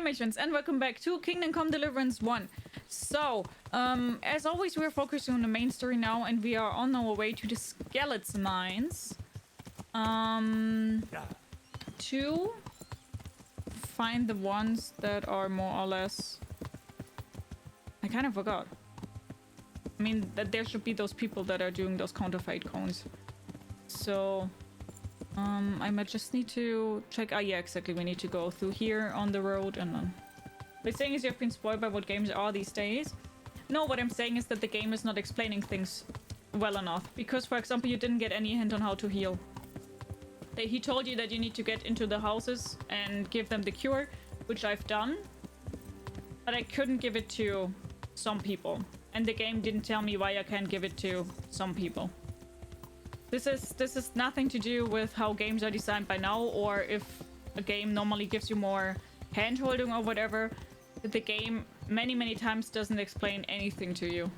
dalmatians, and welcome back to Kingdom Come Deliverance I. So, as always, we're focusing on the main story now, and we are on our way to the skeleton mines. To find the ones that are more or less... I kind of forgot. I mean, that there should be those people that are doing those counterfeit cones. So... I might just need to check. Ah, yeah, exactly. We need to go through here on the road and then. What I'm saying is you've been spoiled by what games are these days. No, what I'm saying is that the game is not explaining things well enough. Because, for example, you didn't get any hint on how to heal. He told you that you need to get into the houses and give them the cure, which I've done. But I couldn't give it to some people. And the game didn't tell me why I can't give it to some people. This is nothing to do with how games are designed by now, or if a game normally gives you more hand-holding or whatever. The game many times doesn't explain anything to you.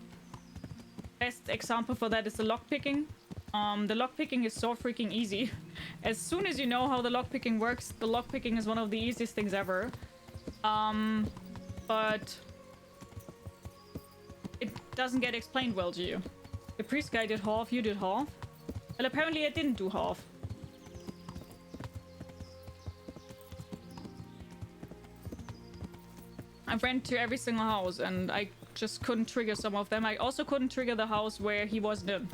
Best example for that is the lockpicking. The lockpicking is so freaking easy. As soon as you know how the lockpicking works, the lockpicking is one of the easiest things ever. But it doesn't get explained well to you. The priest guy did half, you did half. Well, apparently I didn't do half. I went to every single house and I just couldn't trigger some of them. I also couldn't trigger the house where he wasn't in.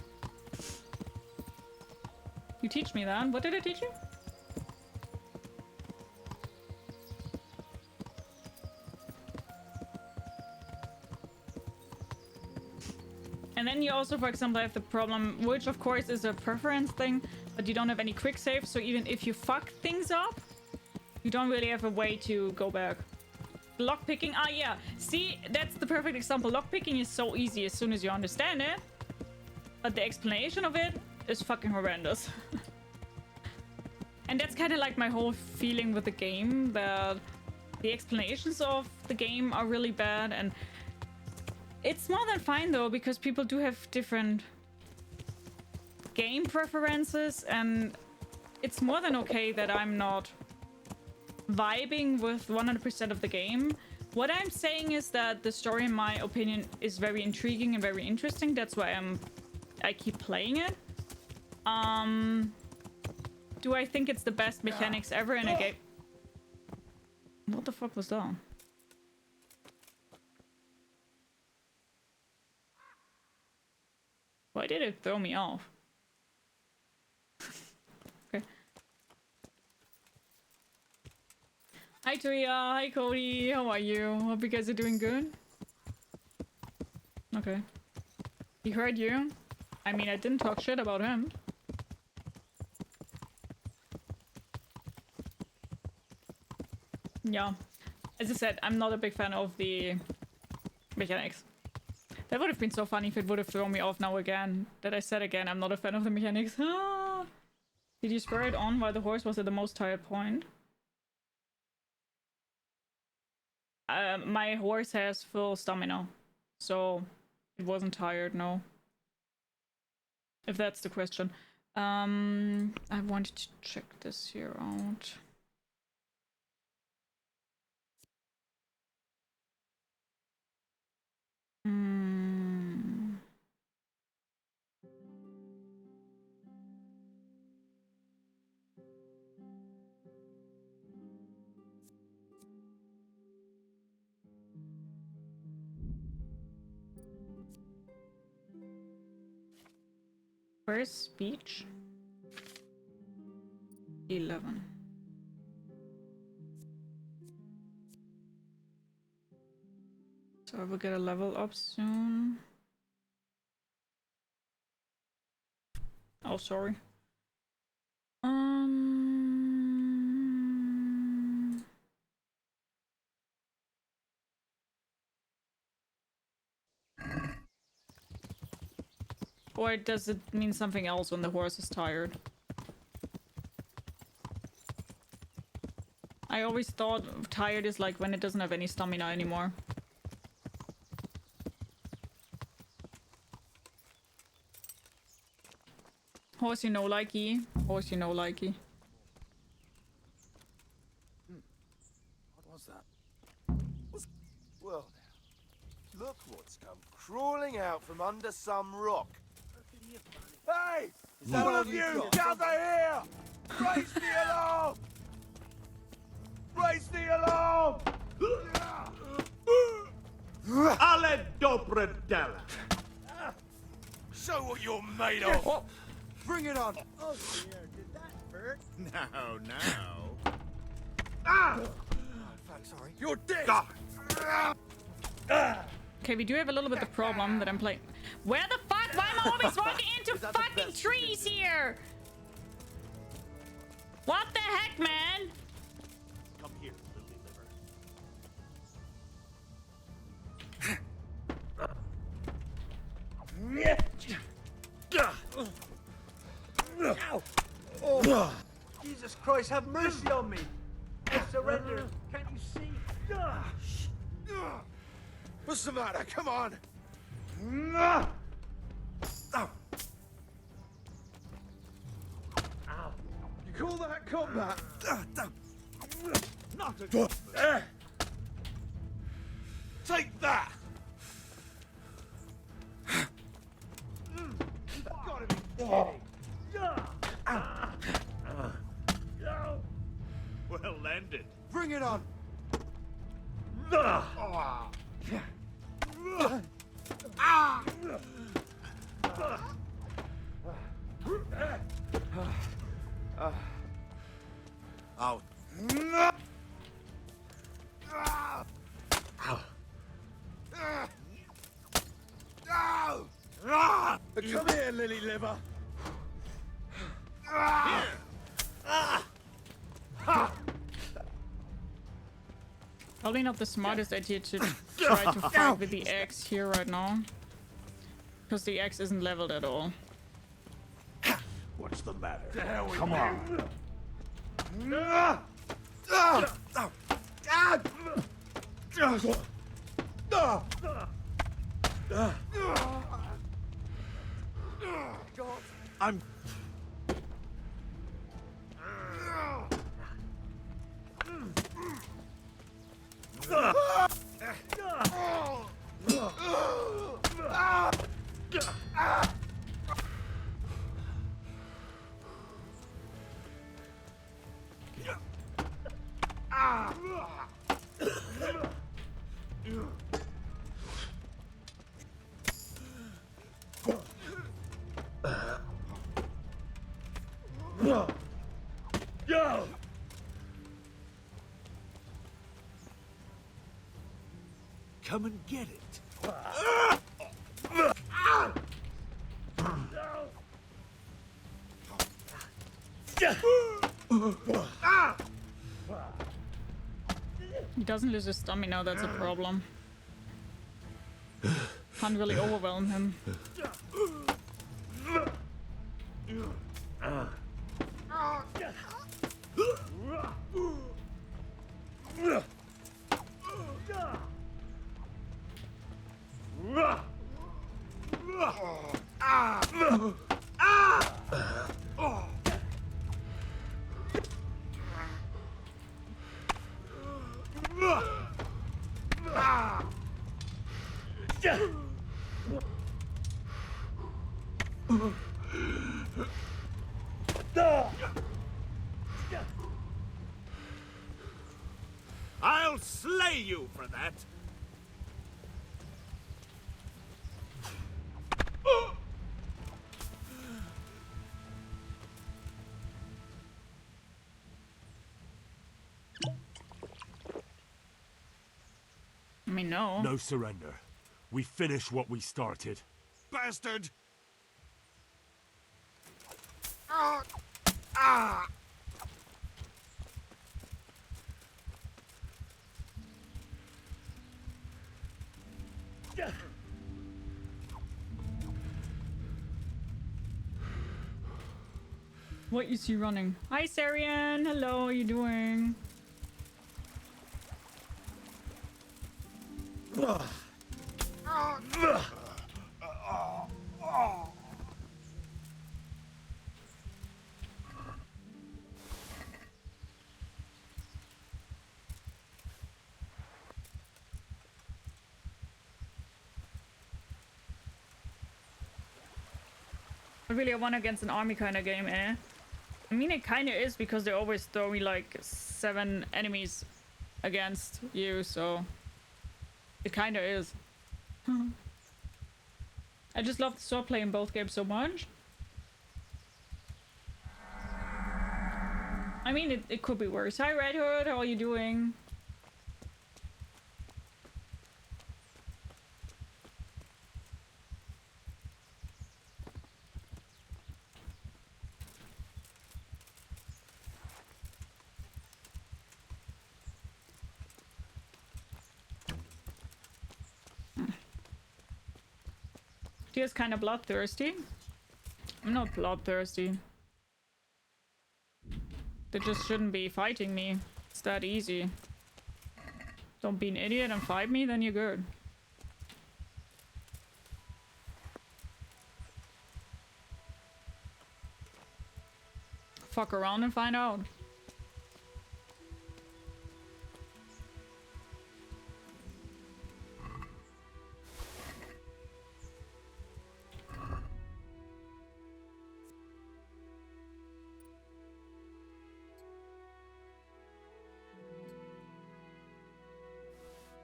You teach me that? What did I teach you? And then you also, for example, have the problem, which of course is a preference thing, but you don't have any quick save, so even if you fuck things up, you don't really have a way to go back. Lockpicking, ah yeah, see, that's the perfect example. Lockpicking is so easy as soon as you understand it, but the explanation of it is fucking horrendous. And that's kind of like my whole feeling with the game, that the explanations of the game are really bad, and it's more than fine though, because people do have different game preferences, and it's more than okay that I'm not vibing with 100% of the game. What I'm saying is that the story, in my opinion, is very intriguing and very interesting. That's why I keep playing it. Do I think it's the best mechanics ever in a game? What the fuck was that? Why did it throw me off? Okay. Hi Tuya, hi Cody, how are you? Hope you guys are doing good. Okay. He heard you. I mean, I didn't talk shit about him. Yeah. As I said, I'm not a big fan of the mechanics. That would have been so funny if it would have thrown me off now again. That I said again, I'm not a fan of the mechanics. Did you spur it on while the horse was at the most tired point? My horse has full stamina. So it wasn't tired, no. If that's the question. I wanted to check this here out. Where's speech? 11. So I will get a level up soon. Oh, sorry. Or does it mean something else when the horse is tired? I always thought tired is like when it doesn't have any stamina anymore. Horse you know likey. Horse you know likey. What was that? Well, now, look what's come crawling out from under some rock. Hey! All of you, gather here! Raise the alarm! Raise the alarm! Ale dobre dela. Show what you're made of! Oh, Bring it on! Oh dear, did that hurt? Now. Fuck, sorry. You're dead! okay, we do have a little bit of problem that I'm playing. Where the fuck? Why am I always walking into Is that the fucking best you can trees do? here? What the heck, man? Come here, lily Oh, Jesus Christ, have mercy on me! I surrender. Can't you see? What's the matter? Come on! You call that combat? Not a Take that! Gotta be kidding. well landed. Bring it on! Out. Come here, lily liver. Probably not the smartest idea to try to fight with the axe here right now. Because the axe isn't leveled at all. What's the matter? Come on. I'm Come and get it. He doesn't lose his stamina, that's a problem. Can't really overwhelm him. I'll slay you for that. I mean, no. No surrender. We finish what we started. Bastard! What is he running? Hi, Sarian. Hello, how are you doing? Really a one against an army kind of game, eh? I mean, it kind of is because they always throw me like 7 enemies against you, so it kind of is. I just love the sword play in both games so much. I mean, it could be worse. Hi, Red Hood, how are you doing? She's kind of bloodthirsty. I'm not bloodthirsty. They just shouldn't be fighting me. It's that easy. Don't be an idiot and fight me, then you're good. Fuck around and find out.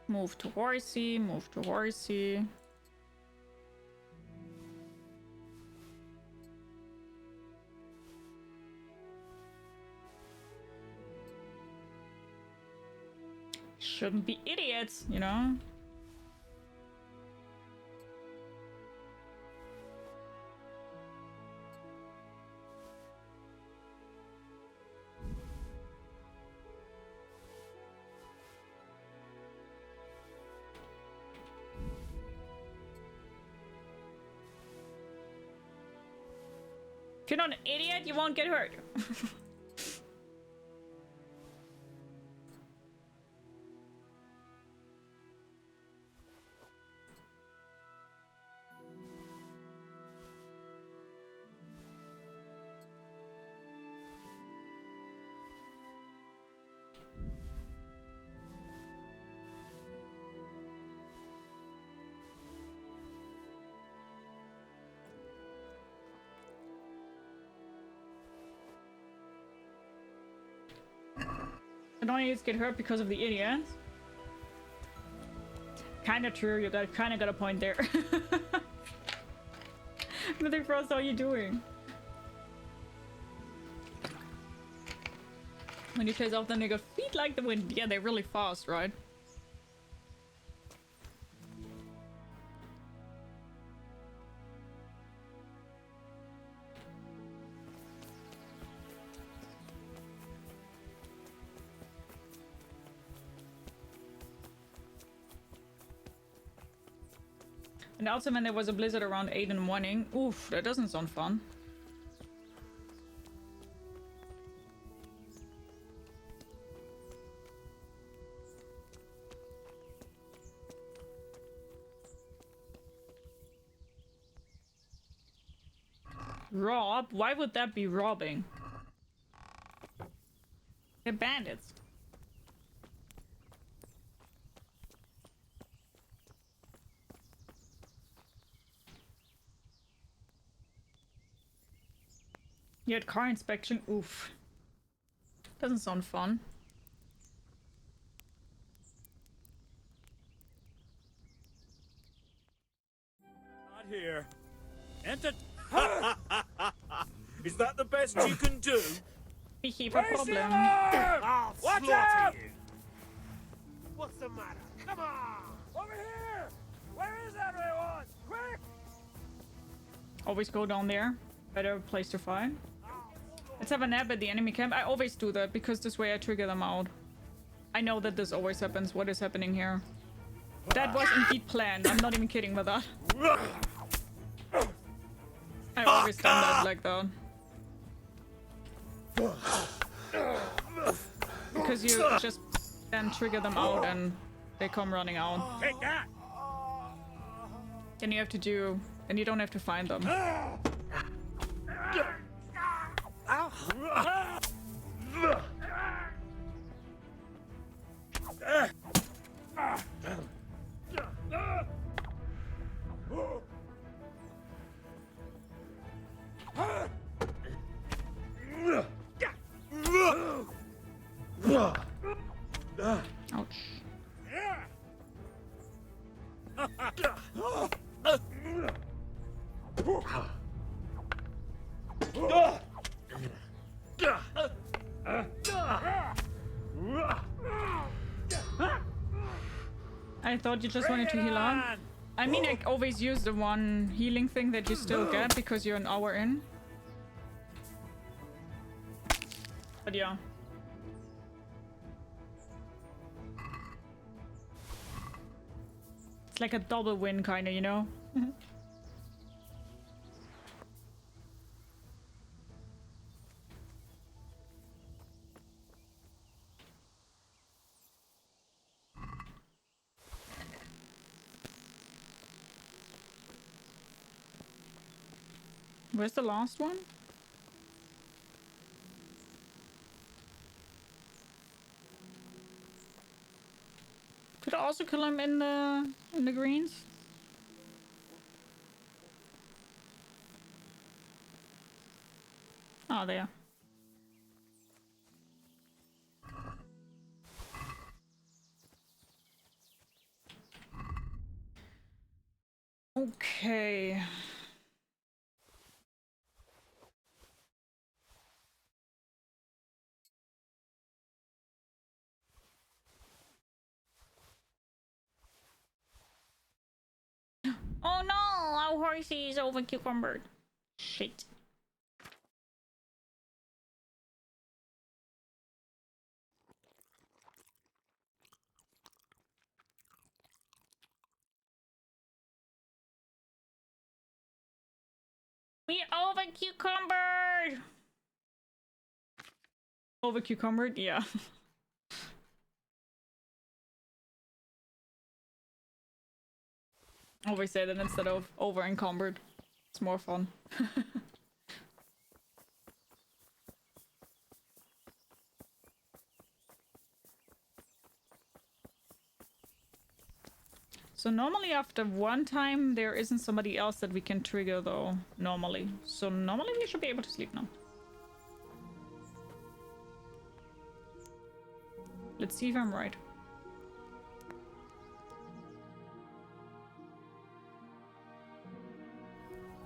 Move to horsey, move to horsey. Shouldn't be idiots, you know? If you're not an idiot, you won't get hurt. Annoyings get hurt because of the idiots. Kinda true, you kinda got a point there. Nothing Frost, how are you doing? When you chase off them, they go feet like the wind. Yeah, they're really fast, right? And also when there was a blizzard around 8 in the morning. Oof, that doesn't sound fun. Rob? Why would that be robbing? They're bandits. You had car inspection? Oof. Doesn't sound fun. Not here. Enter. Is that the best you can do? We keep a problem. I'll Watch out! What's the matter? Come on! Over here! Where is everyone? Quick! Always go down there. Better place to fight. Let's have a nap at the enemy camp. I always do that because this way I trigger them out. I know that this always happens. What is happening here? That was indeed planned. I'm not even kidding with that. I always done that like that. Because you just then trigger them out and they come running out. Take that! Then you have to do... Then you don't have to find them. Ouch. I thought you just wanted to heal up. I mean, I always use the one healing thing that you still get because you're an hour in. But yeah. It's like a double win kinda, you know? Where's the last one? Could I also kill him in the greens? Oh, there. Okay. Oh no, our horsey is over cucumbered. Shit. We over cucumbered. Over cucumbered, yeah. Always say that instead of over encumbered. It's more fun. So normally after one time there isn't somebody else that we can trigger though, normally. So normally we should be able to sleep now. Let's see if I'm right.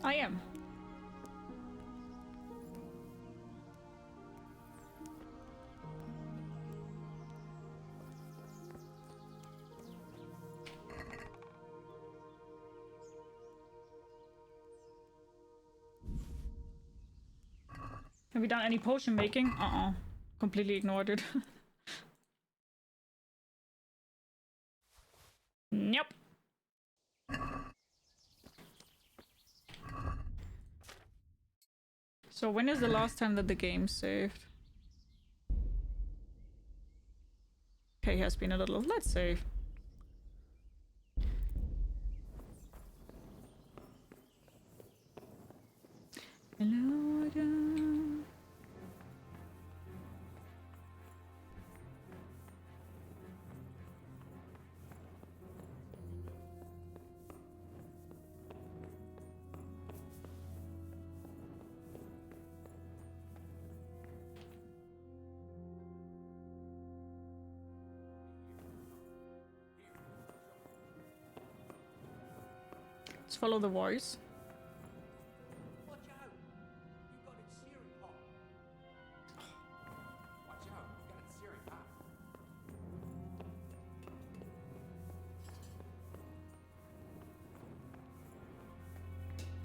I am. Have we done any potion making? Completely ignored it. Nope. So when is the last time that the game saved? Okay, has been a little. Let's save. Hello again. Let's follow the voice. Watch out! You got it searing hot. Watch out! You got it searing hot.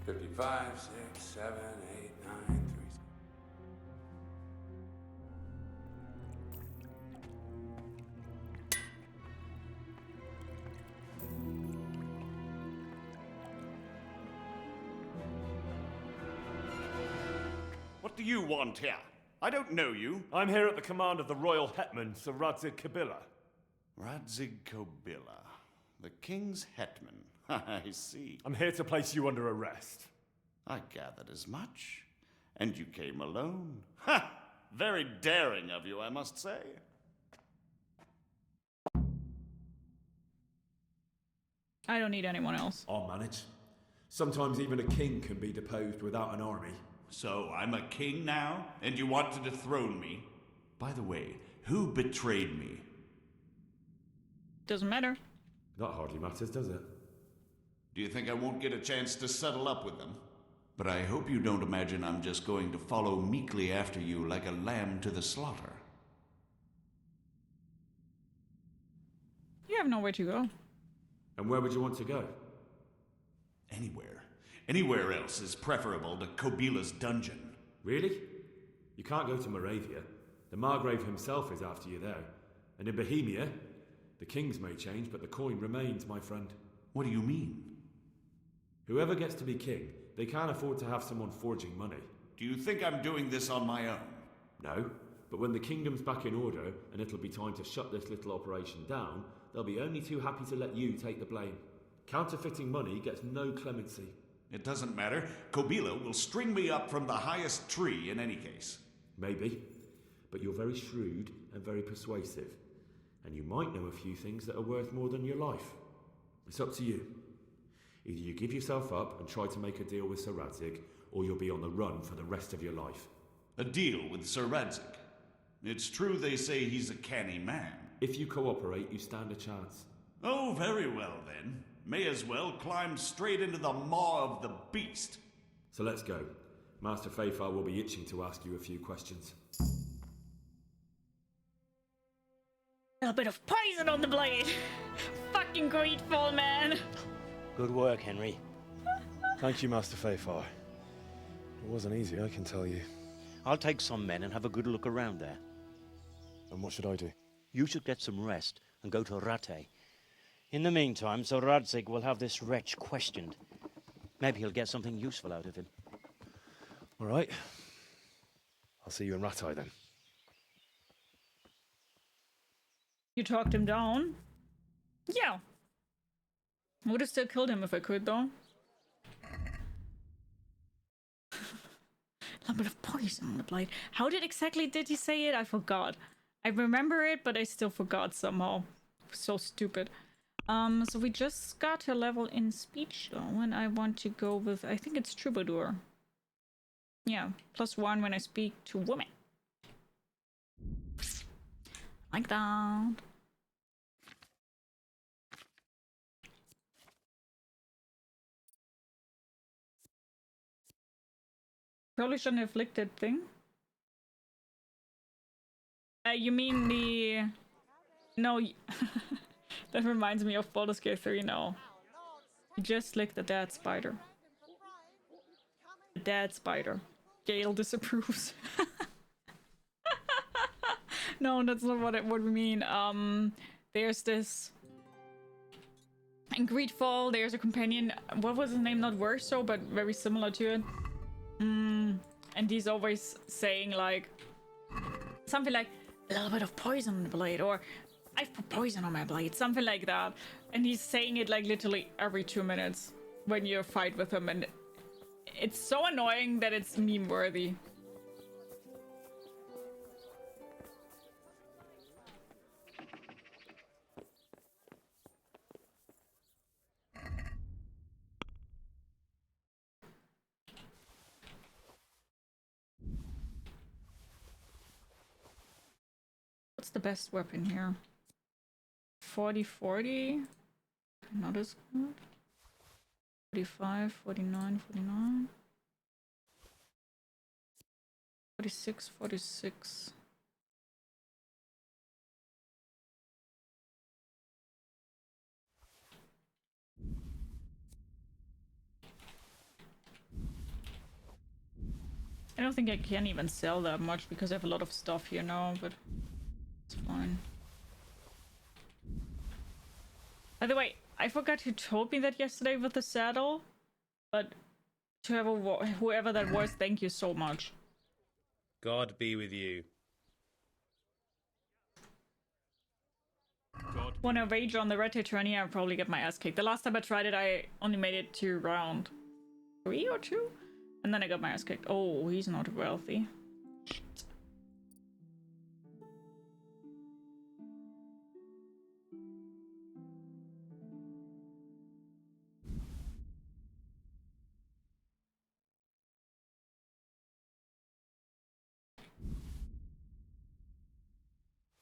55, 6, 7, 8, 9, 3. What do you want here? I don't know you. I'm here at the command of the royal hetman, Sir Radzig Kabila. Radzig Kobila, the king's hetman. I see. I'm here to place you under arrest. I gathered as much. And you came alone. Ha! Very daring of you, I must say. I don't need anyone else. I'll manage. Sometimes even a king can be deposed without an army. So I'm a king now, and you want to dethrone me? By the way, who betrayed me? Doesn't matter. That hardly matters, does it? Do you think I won't get a chance to settle up with them? But I hope you don't imagine I'm just going to follow meekly after you like a lamb to the slaughter. You have nowhere to go. And where would you want to go? Anywhere. Anywhere else is preferable to Kobila's dungeon. Really? You can't go to Moravia. The Margrave himself is after you there. And in Bohemia, the kings may change, but the coin remains, my friend. What do you mean? Whoever gets to be king, they can't afford to have someone forging money. Do you think I'm doing this on my own? No, but when the kingdom's back in order, and it'll be time to shut this little operation down, they'll be only too happy to let you take the blame. Counterfeiting money gets no clemency. It doesn't matter. Kobila will string me up from the highest tree in any case. Maybe, but you're very shrewd and very persuasive. And you might know a few things that are worth more than your life. It's up to you. Either you give yourself up and try to make a deal with Sir Radzig, or you'll be on the run for the rest of your life. A deal with Sir Radzig. It's true they say he's a canny man. If you cooperate, you stand a chance. Oh, very well then. May as well climb straight into the maw of the beast. So let's go. Master Feifar will be itching to ask you a few questions. A bit of poison on the blade. Fucking grateful, man. Good work, Henry. Thank you, Master Feifar. It wasn't easy, I can tell you. I'll take some men and have a good look around there. And what should I do? You should get some rest and go to Rattay. In the meantime, Sir Radzig will have this wretch questioned. Maybe he'll get something useful out of him. All right. I'll see you in Rattay then. You talked him down? Yeah. Would have still killed him if I could, though. A little bit of poison on the blade. How exactly did he say it? I forgot. I remember it, but I still forgot somehow. So stupid. So we just got a level in speech, though, and I want to go with, I think it's Troubadour. Yeah, +1 when I speak to women. Like that. Probably shouldn't have flicked that thing. You mean the... No, that reminds me of Baldur's Gate 3, no. You just licked the dead spider. The dead spider. Gale disapproves. No, that's not what we mean. There's this... In Greedfall, there's a companion. What was his name? Not worse so, but very similar to it. And he's always saying like... Something like, a little bit of poison on the blade, or I've put poison on my blade, something like that. And he's saying it like literally every 2 minutes when you fight with him, and it's so annoying that it's meme worthy. What's the best weapon here? 40-40? Not as good. 45, 49, 49. 46, 46. I don't think I can even sell that much because I have a lot of stuff here now, but it's fine. By the way, I forgot who told me that yesterday with the saddle, but to have whoever that was, thank you so much. God be with you. When I rage on the red tourney, I'll probably get my ass kicked. The last time I tried it, I only made it to round 3 or 2, and then I got my ass kicked. Oh, he's not wealthy. Shit.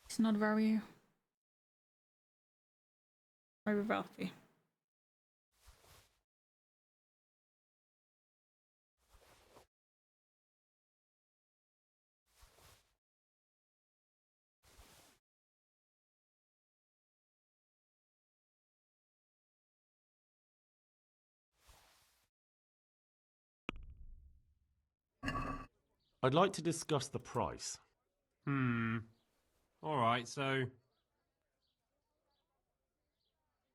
It's not very Very wealthy. I'd like to discuss the price. Alright, so...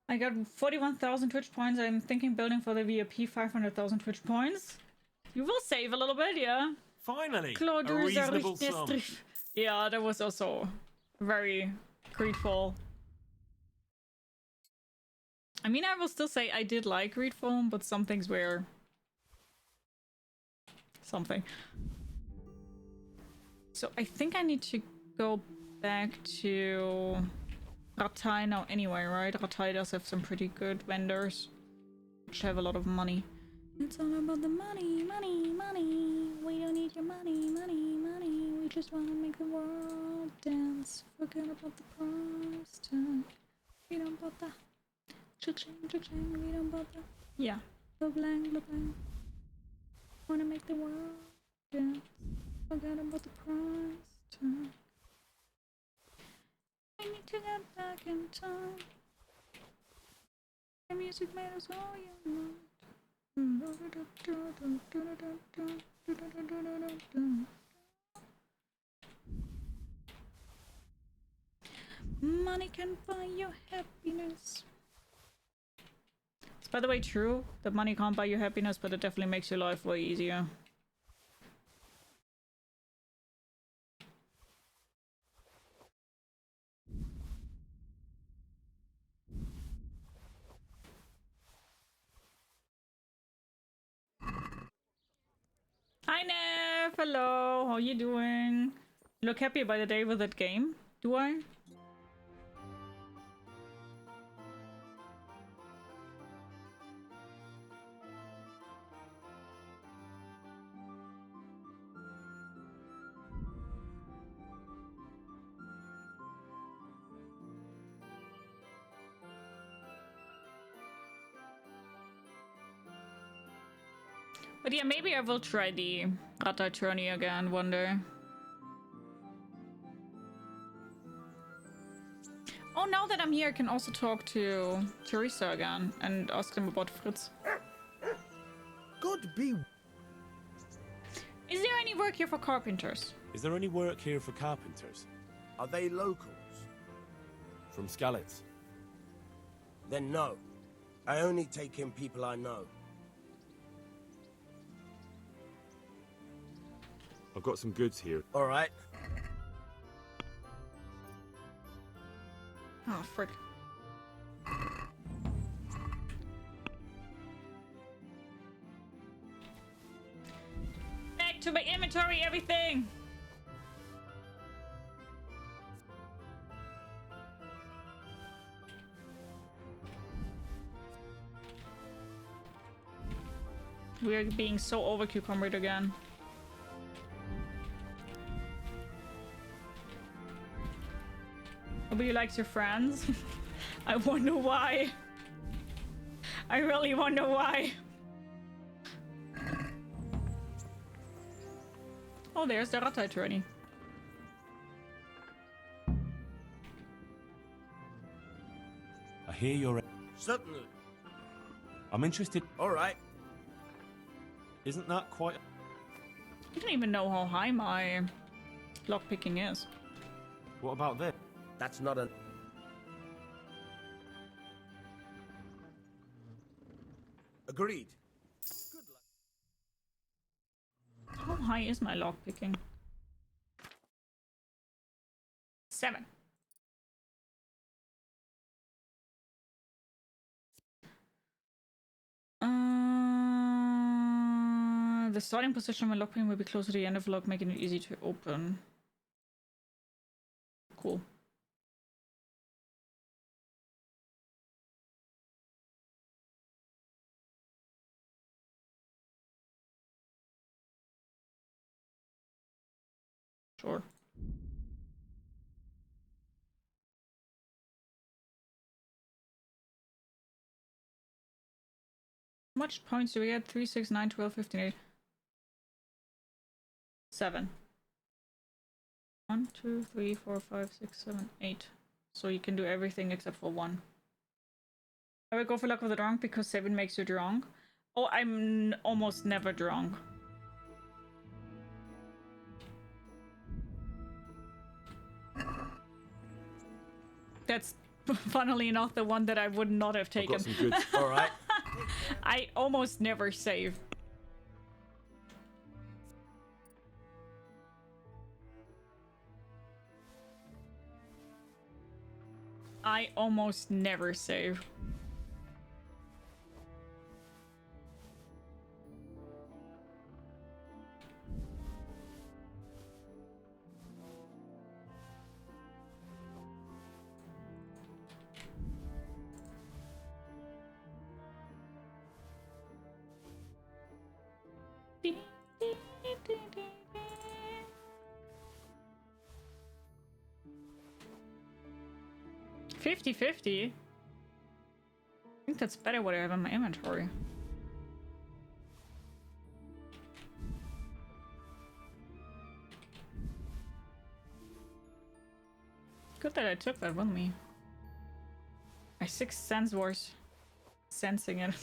I got 41,000 Twitch points. I'm thinking building for the VIP 500,000 Twitch points. You will save a little bit, yeah. Finally! A reasonable sum. Yeah, that was also very greedful. I mean, I will still say I did like greedful, but some things were... something. So I think I need to go back to Ratai now anyway, right? Ratai does have some pretty good vendors, which have a lot of money. It's all about the money, money, money. We don't need your money, money, money. We just want to make the world dance. Forget about the price tag. We don't bother. Cha-ching, cha-ching. We don't bother. Yeah. Blah-blang, blah-blang. Wanna make the world dance. Forget about the price tag. I need to get back in time. The music made us all young. Money can buy you happiness. It's by the way true that money can't buy you happiness, but it definitely makes your life way easier. Hi Nev, hello, how you doing? You look happy by the day with that game, do I? But yeah, maybe I will try the Rata tourney again one day. Oh, now that I'm here, I can also talk to Teresa again and ask them about Fritz. God be... Is there any work here for carpenters? Is there any work here for carpenters? Are they locals? From Skalitz? Then no. I only take in people I know. I've got some goods here. All right. Oh, frick. Back to my inventory, everything! We're being so over cucumbered again. Nobody likes your friends? I wonder why. I really wonder why. Oh, there's the Ratai tourney. I hear you're... Certainly. I'm interested... All right. Isn't that quite... I don't even know how high my lockpicking is. What about this? That's not a... Agreed. Good luck. How high is my lockpicking? 7. The starting position when lockpicking will be close to the end of the lock, making it easy to open. Cool. Sure. How much points do we get? 3, 6, 9, 12, 15, 8. 7. 1, 2, 3, 4, 5, 6, 7, 8. So you can do everything except for 1. I will go for luck of the drunk because 7 makes you drunk. Oh, I'm almost never drunk. That's funnily enough the one that I would not have taken. I've got some good. All right. I almost never save. I almost never save. $50-50. I think that's better what I have in my inventory. Good that I took that with me. My 6 cents worth sensing it.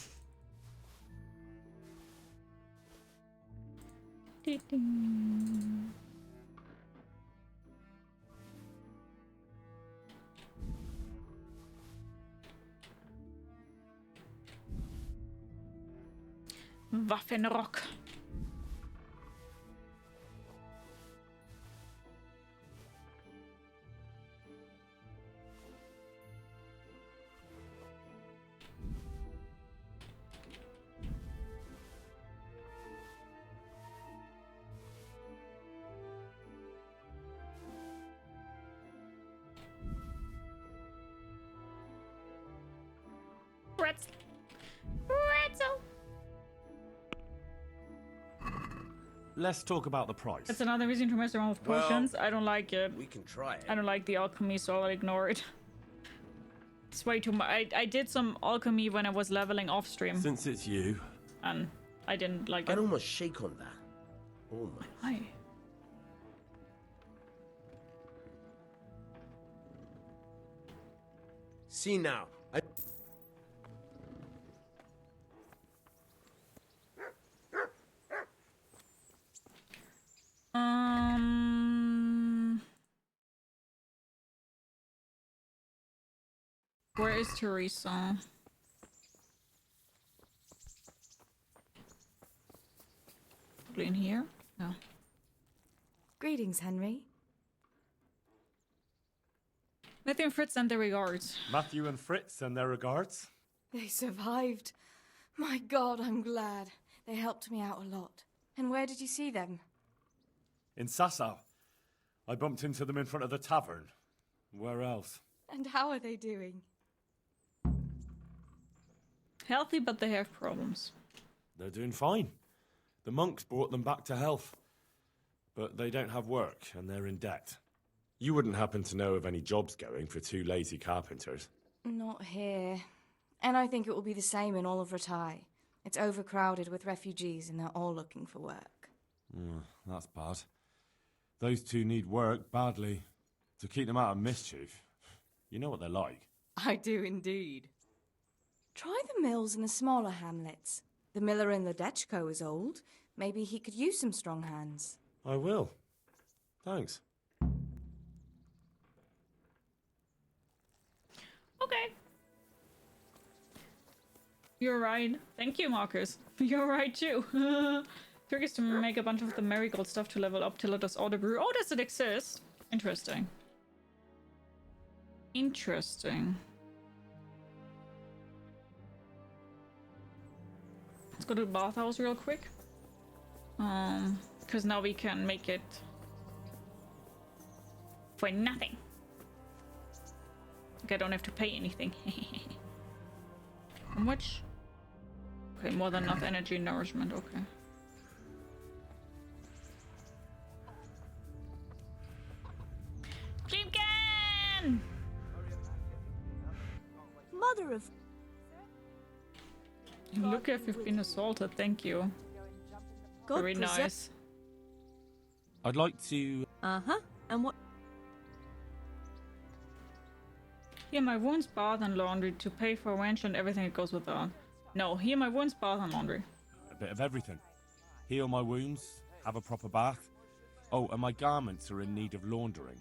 Waffenrock. Pretzel. Let's talk about the price. That's another reason to mess around with potions. I don't like it. We can try it. I don't like the alchemy, so I'll ignore it. It's way too much. I did some alchemy when I was leveling off stream. Since it's you. And I didn't like it. I'd almost shake on that. Almost. Hi. See now. Where is Teresa? Probably in here? No. Greetings, Henry. Matthew and Fritz send their regards. Matthew and Fritz send their regards. They survived. My God, I'm glad. They helped me out a lot. And where did you see them? In Sasau. I bumped into them in front of the tavern. Where else? And how are they doing? Healthy, but they have problems. They're doing fine. The monks brought them back to health. But they don't have work, and they're in debt. You wouldn't happen to know of any jobs going for 2 lazy carpenters? Not here. And I think it will be the same in all of Ratai. It's overcrowded with refugees, and they're all looking for work. That's bad. Those 2 need work badly. To keep them out of mischief. You know what they're like. I do indeed. Try the mills in the smaller hamlets. The miller in the Dechko is old. Maybe he could use some strong hands. I will. Thanks. Okay. You're right. Thank you, Marcus. You're right, too. Trick is to make a bunch of the marigold stuff to level up till it does auto brew. Oh, does it exist? Interesting. Interesting. Let's go to the bathhouse real quick. Because now we can make it for nothing. Like I don't have to pay anything. How much? Okay, more than enough energy and nourishment, okay. Dreamcan! Mother of... Look, if you've been assaulted, thank you. God Very nice. I'd like to... Uh-huh. And what? Here my wounds, bath and laundry to pay for rent and everything that goes with that. No, here my wounds, bath and laundry. A bit of everything. Heal my wounds, have a proper bath. Oh, and my garments are in need of laundering.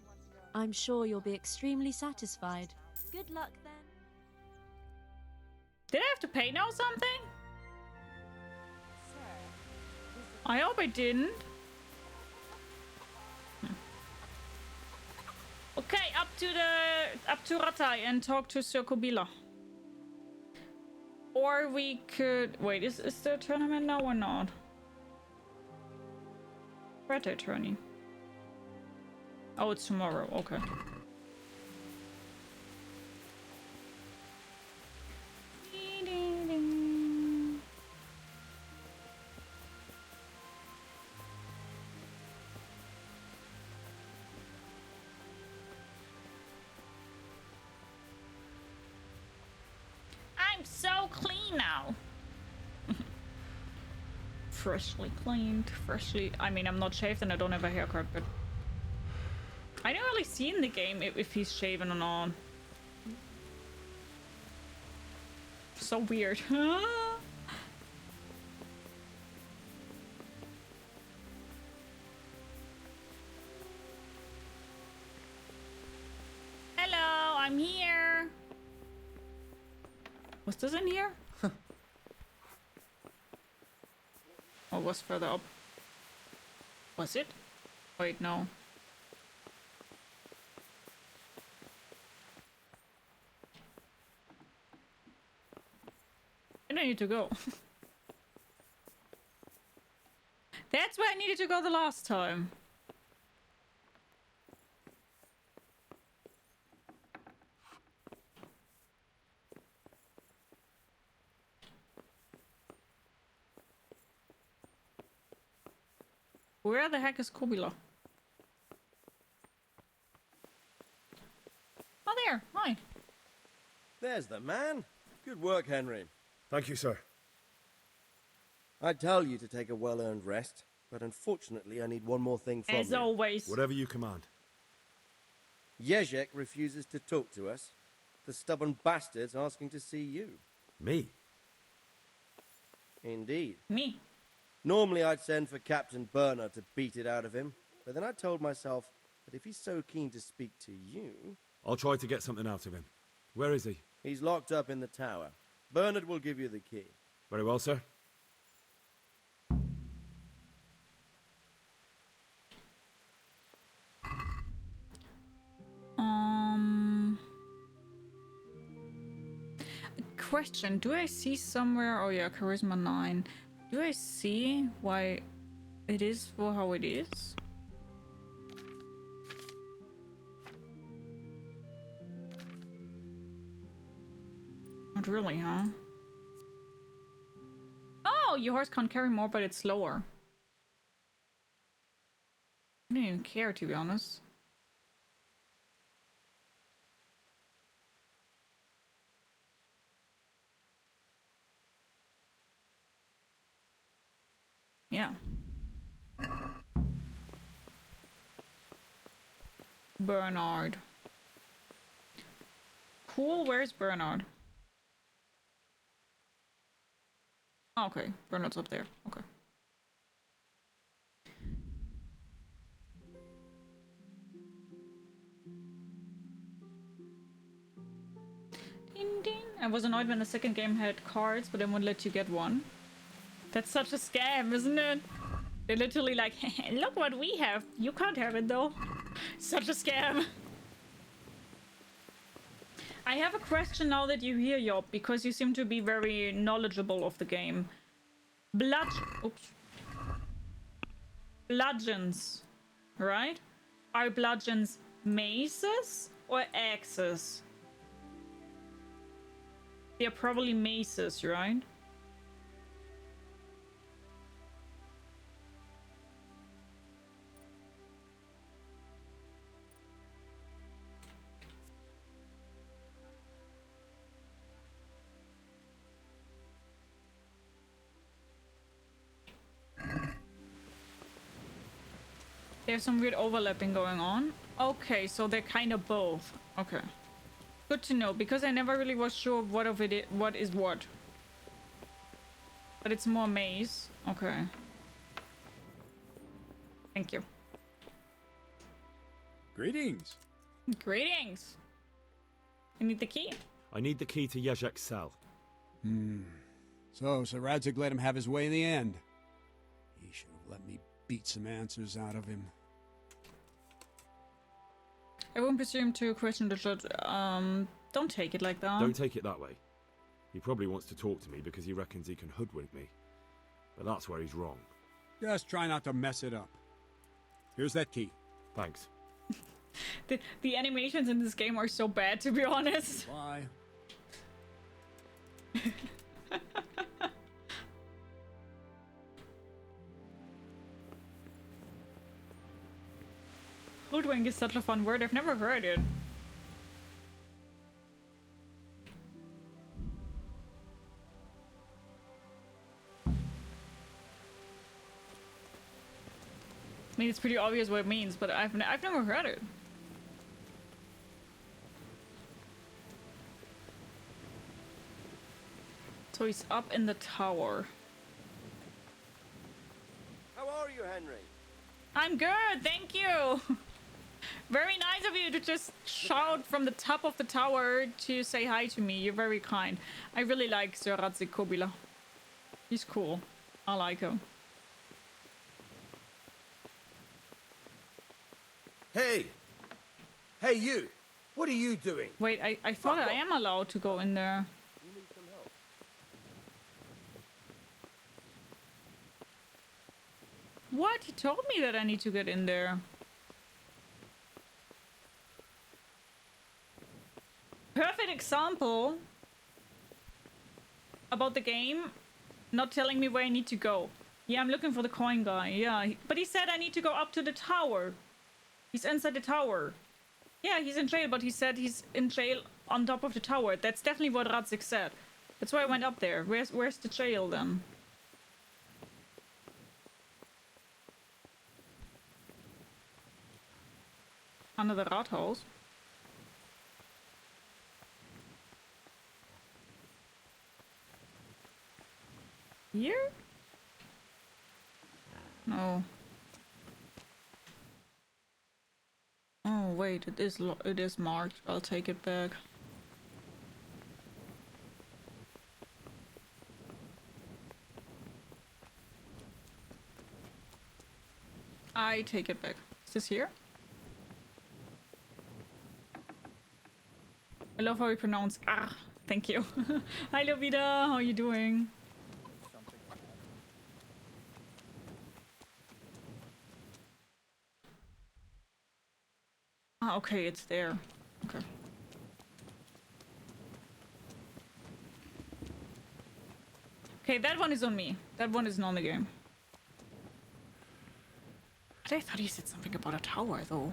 I'm sure you'll be extremely satisfied. Good luck then. Did I have to pay now something? I hope I didn't. Okay, up to Ratai and talk to Sir Kobila. Or we could wait. Is the tournament now or not? Ratai tourney. Oh, it's tomorrow. Okay. I'm so clean now. Freshly cleaned, I mean, I'm not shaved and I don't have a haircut, but I don't really see in the game if he's shaven or not. So weird. Hello, I'm here. Was this in here? Or was further up? Was it? Wait, no. I need to go. That's where I needed to go the last time. Where the heck is Kobila? Oh, there. Hi. There's the man. Good work, Henry. Thank you, sir. I'd tell you to take a well-earned rest, but unfortunately I need one more thing from you. As always. Whatever you command. Jezek refuses to talk to us. The stubborn bastard's asking to see you. Me? Indeed. Me. Normally I'd send for Captain Burner to beat it out of him, but then I told myself that if he's so keen to speak to you... I'll try to get something out of him. Where is he? He's locked up in the tower. Bernard will give you the key. Very well, sir. Question, do I see somewhere, oh yeah, charisma 9. Do I see why it is for how it is? Not really, huh? Oh, your horse can't carry more, but it's slower. I didn't even care, to be honest. Yeah. Bernard. Cool, where's Bernard? Okay, Bernard's up there. Okay. Ding ding. I was annoyed when the second game had cards, but then wouldn't let you get one. That's such a scam, isn't it? They're literally like, look what we have. You can't have it though. Such a scam. I have a question now that you're here, Job, because you seem to be very knowledgeable of the game. Bludgeons, right? Are bludgeons maces or axes? They're probably maces, right? There's some weird overlapping going on. Okay, so they're kind of both. Okay. Good to know, because I never really was sure what is what. But it's more maze. Okay. Thank you. Greetings. Greetings. I need the key. I need the key to Jezek's cell. So Sir Radzig let him have his way in the end. He should have let me beat some answers out of him. I won't presume to question the judge. Don't take it like that. Don't take it that way. He probably wants to talk to me because he reckons he can hoodwink me. But that's where he's wrong. Just try not to mess it up. Here's that key. Thanks. The animations in this game are so bad, to be honest. Bye. Hoodwink is such a fun word. I've never heard it. I mean, it's pretty obvious what it means, but I've never heard it. So he's up in the tower. How are you, Henry? I'm good, thank you. Very nice of you to just shout from the top of the tower to say hi to me. You're very kind. I really like Sir Radzig Kobyla. He's cool. I like him. Hey! Hey, you! What are you doing? Wait, I thought I am allowed to go in there. You need some help. What? He told me that I need to get in there. Perfect example about the game not telling me where I need to go. Yeah, I'm looking for the coin guy. Yeah, but he said I need to go up to the tower. He's inside the tower. Yeah, he's in jail, but he said he's in jail on top of the tower. That's definitely what Radzig said. That's why I went up there. Where's the jail then? Under the Rathaus. Here? No. Oh wait, it is marked. I'll take it back. I take it back. Is this here? I love how you pronounce ah. Thank you. Hi Lovida, how are you doing? Ah, okay, it's there. Okay. Okay, that one is on me. That one isn't on the game. I thought he said something about a tower, though.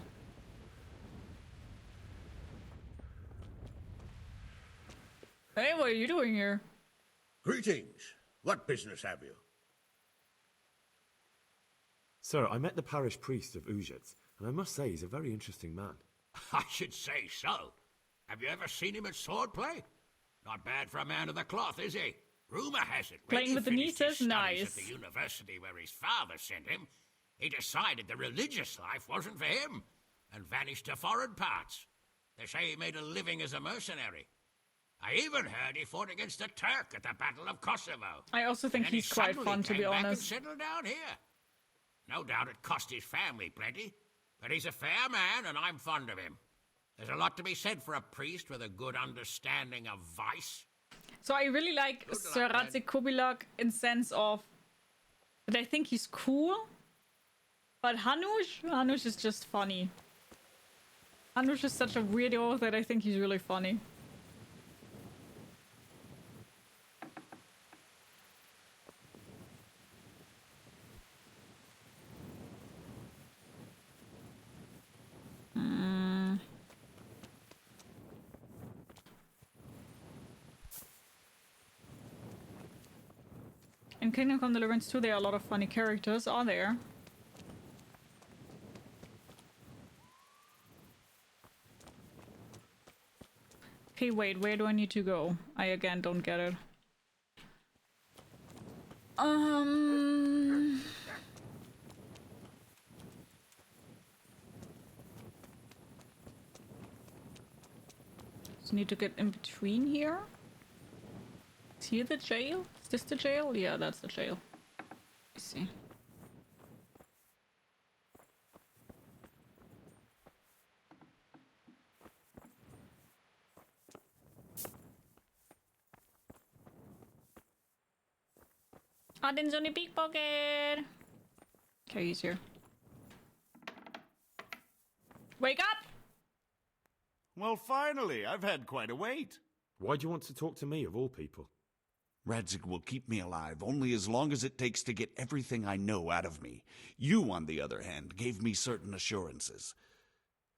Hey, what are you doing here? Greetings. What business have you? Sir, I met the parish priest of Ujits, and I must say he's a very interesting man. I should say so. Have you ever seen him at swordplay? Not bad for a man of the cloth, is he? Rumor has it, when Playing he with the finished his nieces? studies Nice. at the university where his father sent him, he decided the religious life wasn't for him, and vanished to foreign parts. They say he made a living as a mercenary. I even heard he fought against a Turk at the Battle of Kosovo. I also think And then he he's quite suddenly fun, to be came back honest. and settled down here. No doubt it cost his family plenty, but he's a fair man and I'm fond of him. There's a lot to be said for a priest with a good understanding of vice. So I really like Sir Radzig Kobyla in sense of that I think he's cool, but Hanush is just funny. Hanush is such a weirdo that I think he's really funny. In Kingdom Come Deliverance 2, there are a lot of funny characters, are there? Okay, wait, where do I need to go? I again don't get it. Just need to get in between here. Is here the jail? Is this the jail? Yeah, that's the jail. Let's see. Oh, den so eine pickpocket. Okay, he's here. Wake up! Well, finally, I've had quite a wait. Why do you want to talk to me, of all people? Radzig will keep me alive only as long as it takes to get everything I know out of me. You, on the other hand, gave me certain assurances.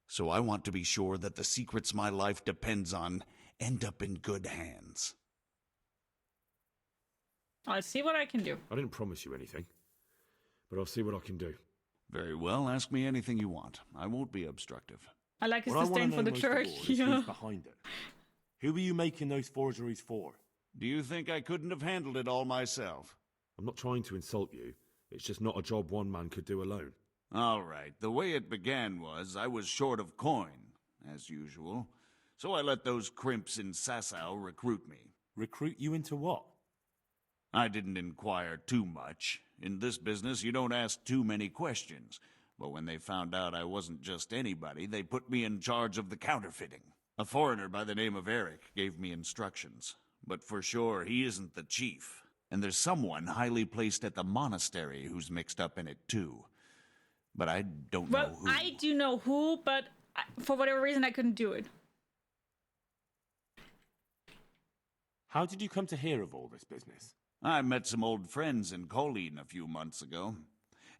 So I want to be sure that the secrets my life depends on end up in good hands. I'll see what I can do. I didn't promise you anything, but I'll see what I can do. Very well, ask me anything you want. I won't be obstructive. I like his What I wanna disdain know for the most church. of all is who's behind it. Who are you making those forgeries for? Do you think I couldn't have handled it all myself? I'm not trying to insult you. It's just not a job one man could do alone. All right, the way it began was I was short of coin, as usual. So I let those crimps in Sasau recruit me. Recruit you into what? I didn't inquire too much. In this business, you don't ask too many questions. But when they found out I wasn't just anybody, they put me in charge of the counterfeiting. A foreigner by the name of Eric gave me instructions. But for sure, he isn't the chief. And there's someone highly placed at the monastery who's mixed up in it too. But I don't know who. I do know who, but for whatever reason, I couldn't do it. How did you come to hear of all this business? I met some old friends in Colleen a few months ago,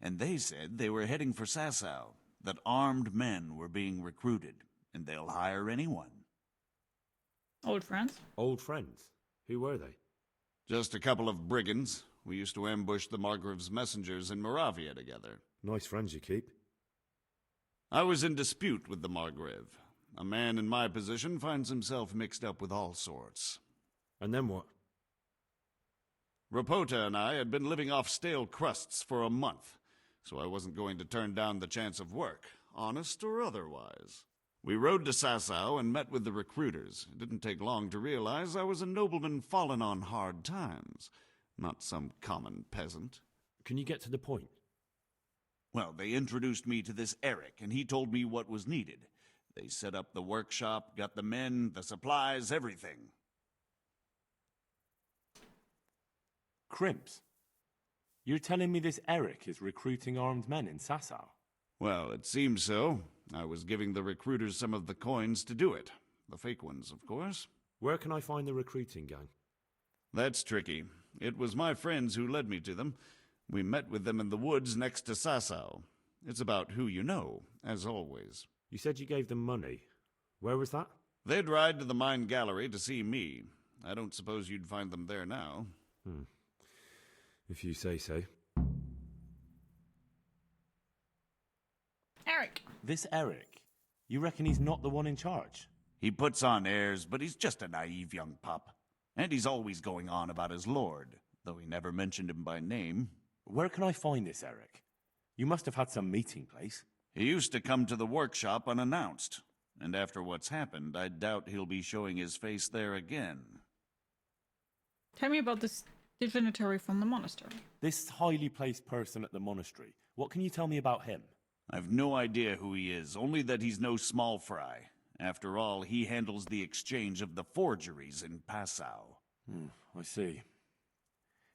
and they said they were heading for Sasau, that armed men were being recruited, and they'll hire anyone. Old friends? Old friends? Who were they? Just a couple of brigands. We used to ambush the Margrave's messengers in Moravia together. Nice friends you keep. I was in dispute with the Margrave. A man in my position finds himself mixed up with all sorts. And then what? Rapota and I had been living off stale crusts for a month, so I wasn't going to turn down the chance of work, honest or otherwise. We rode to Sasau and met with the recruiters. It didn't take long to realize I was a nobleman fallen on hard times, not some common peasant. Can you get to the point? Well, they introduced me to this Eric, and he told me what was needed. They set up the workshop, got the men, the supplies, everything. Crimps? You're telling me this Eric is recruiting armed men in Sasau? Well, it seems so. I was giving the recruiters some of the coins to do it. The fake ones, of course. Where can I find the recruiting gang? That's tricky. It was my friends who led me to them. We met with them in the woods next to Sasau. It's about who you know, as always. You said you gave them money. Where was that? They'd ride to the mine gallery to see me. I don't suppose you'd find them there now. If you say so. Eric. This Eric? You reckon he's not the one in charge? He puts on airs, but he's just a naive young pup. And he's always going on about his lord, though he never mentioned him by name. Where can I find this Eric? You must have had some meeting place. He used to come to the workshop unannounced. And after what's happened, I doubt he'll be showing his face there again. Tell me about this divinatory from the monastery. This highly placed person at the monastery. What can you tell me about him? I've no idea who he is, only that he's no small fry. After all, he handles the exchange of the forgeries in Passau. I see.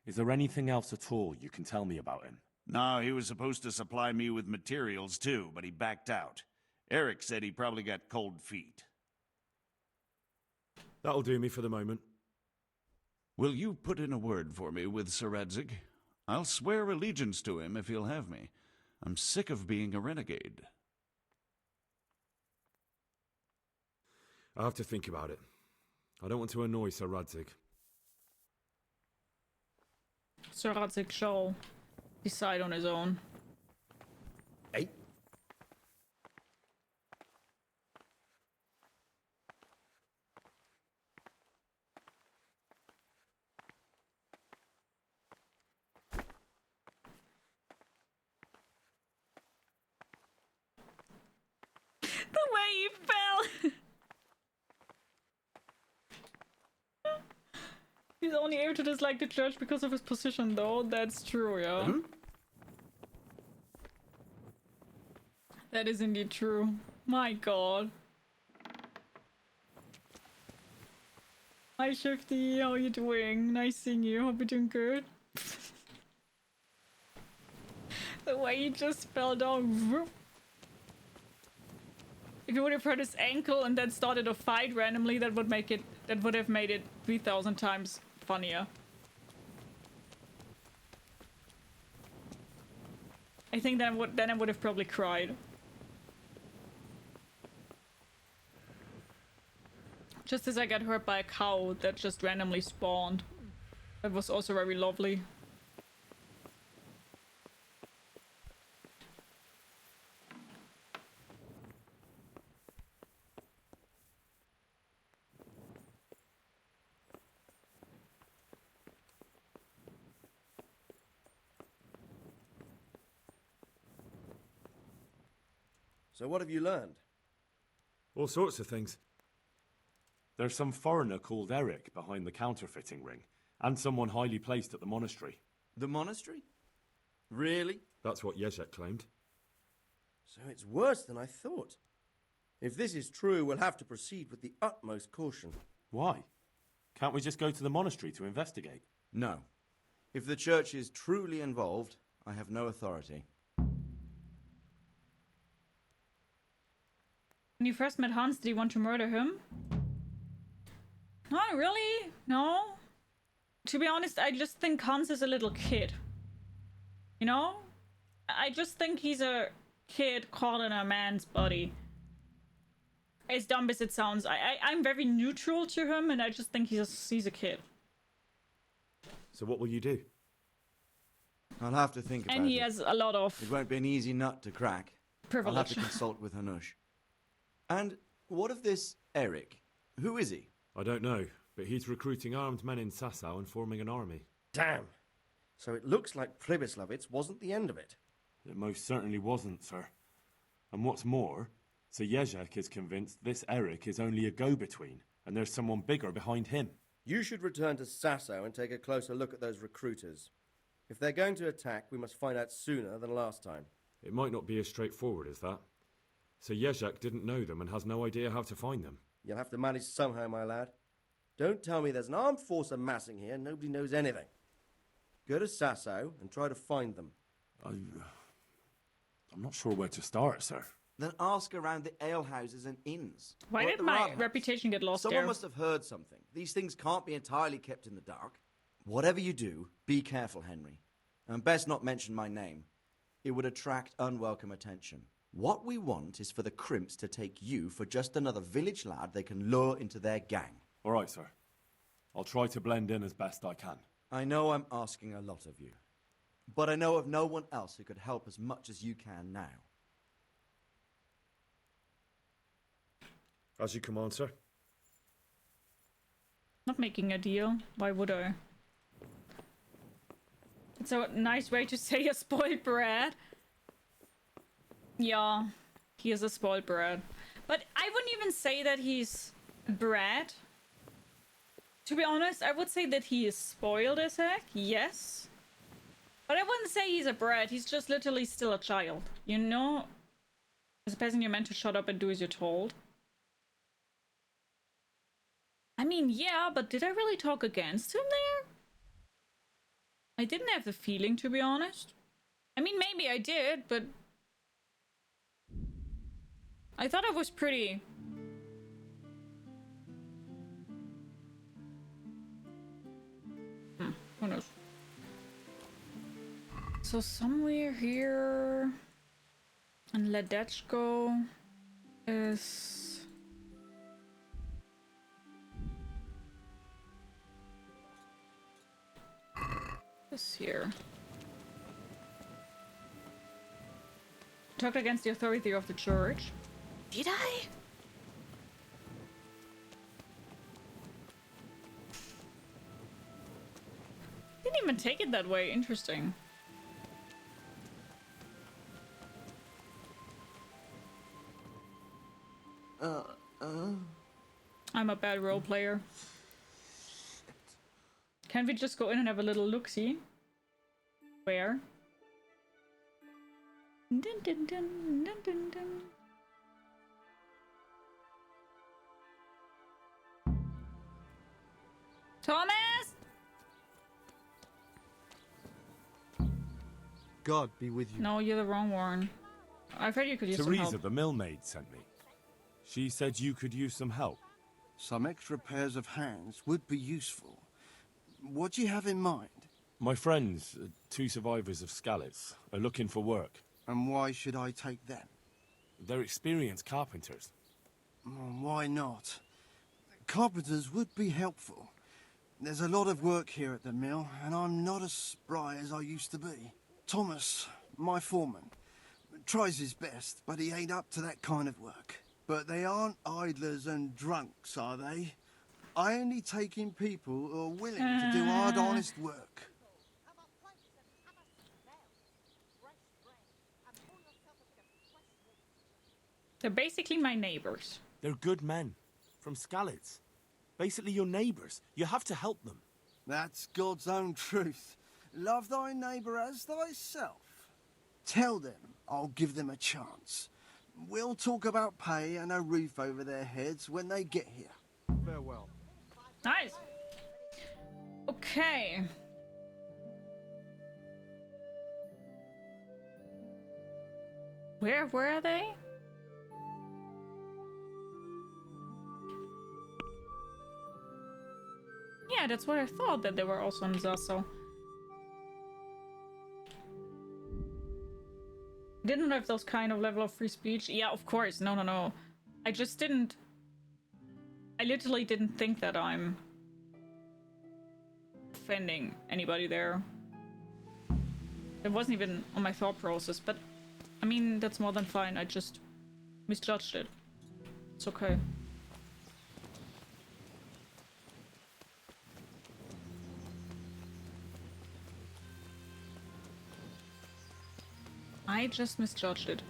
Is there anything else at all you can tell me about him? No, he was supposed to supply me with materials too, but he backed out. Eric said he probably got cold feet. That'll do me for the moment. Will you put in a word for me with Sir Radzig? I'll swear allegiance to him if he'll have me. I'm sick of being a renegade. I'll have to think about it. I don't want to annoy Sir Radzig. Sir Radzig shall decide on his own. Hey. He's only able to dislike the church because of his position, though. That's true, yeah. Hmm? That is indeed true. My god. Hi, Shifty. How are you doing? Nice seeing you. Hope you're doing good. The way he just fell down. If you would have hurt his ankle and then started a fight randomly, that would have made it 3,000 times funnier. I think then I would have probably cried. Just as I got hurt by a cow that just randomly spawned. That was also very lovely. So what have you learned? All sorts of things. There's some foreigner called Eric behind the counterfeiting ring, and someone highly placed at the monastery. The monastery? Really? That's what Jezek claimed. So it's worse than I thought. If this is true, we'll have to proceed with the utmost caution. Why? Can't we just go to the monastery to investigate? No. If the church is truly involved, I have no authority. When you first met Hans, did you want to murder him? Not really, no. To be honest, I just think Hans is a little kid. You know? I just think he's a kid caught in a man's body. As dumb as it sounds, I'm very neutral to him, and I just think he's a kid. So what will you do? I'll have to think about it. And he has a lot of... It won't be an easy nut to crack. Privilege. I'll have to consult with Hanush. And what of this Eric? Who is he? I don't know, but he's recruiting armed men in Sasau and forming an army. Damn. So it looks like Pribyslavitz wasn't the end of it. It most certainly wasn't, sir. And what's more, Sir Jezek is convinced this Eric is only a go-between, and there's someone bigger behind him. You should return to Sasau and take a closer look at those recruiters. If they're going to attack, we must find out sooner than last time. It might not be as straightforward as that. Sir Jezek didn't know them and has no idea how to find them. You'll have to manage somehow, my lad. Don't tell me there's an armed force amassing here and nobody knows anything. Go to Sasau and try to find them. I'm not sure where to start, sir. Then ask around the alehouses and inns. Why did my reputation get lost Someone there? must have heard something. These things can't be entirely kept in the dark. Whatever you do, be careful, Henry. And best not mention my name. It would attract unwelcome attention. What we want is for the crimps to take you for just another village lad they can lure into their gang. All right, sir. I'll try to blend in as best I can. I know I'm asking a lot of you, but I know of no one else who could help as much as you can now. As you command, sir. Not making a deal. Why would I? It's a nice way to say a spoiled brat. Yeah, he is a spoiled brat. But I wouldn't even say that he's a brat. To be honest, I would say that he is spoiled as heck, yes. But I wouldn't say he's a brat, he's just literally still a child. You know? As a peasant, you're meant to shut up and do as you're told. I mean, yeah, but did I really talk against him there? I didn't have the feeling, to be honest. I mean, maybe I did, but... I thought I was pretty... Who knows? So somewhere here... in Ledechko is... this here. Talked against the authority of the church. Did I? Didn't even take it that way. Interesting. I'm a bad role player. Can we just go in and have a little look-see? Where? Dun, dun, dun, dun, dun, dun. Thomas! God be with you. No, you're the wrong one. I've heard you could use some Teresa, help. the millmaid, sent me. She said you could use some help. Some extra pairs of hands would be useful. What do you have in mind? My friends, 2 survivors of Skalitz, are looking for work. And why should I take them? They're experienced carpenters. Why not? Carpenters would be helpful. There's a lot of work here at the mill, and I'm not as spry as I used to be. Thomas, my foreman, tries his best, but he ain't up to that kind of work. But they aren't idlers and drunks, are they? I only take in people who are willing to do hard, honest work. They're basically my neighbors. They're good men. From Skalitz. Basically your neighbors. You have to help them. That's God's own truth. Love thy neighbour as thyself. Tell them I'll give them a chance. We'll talk about pay and a roof over their heads when they get here. Farewell. Nice. Okay. Where were they? Yeah, that's what I thought, that they were also in Zaso. Didn't have those kind of level of free speech. Yeah, of course. No. I just didn't... I literally didn't think that I'm offending anybody there. It wasn't even on my thought process, but I mean, that's more than fine. I just misjudged it. It's okay. I just misjudged it.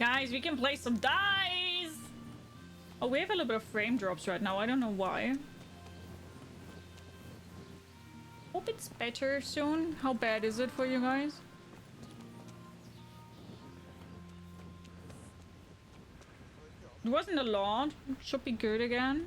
Guys, we can play some dice! Oh, we have a little bit of frame drops right now. I don't know why. Hope it's better soon. How bad is it for you guys? It wasn't a lot. It should be good again.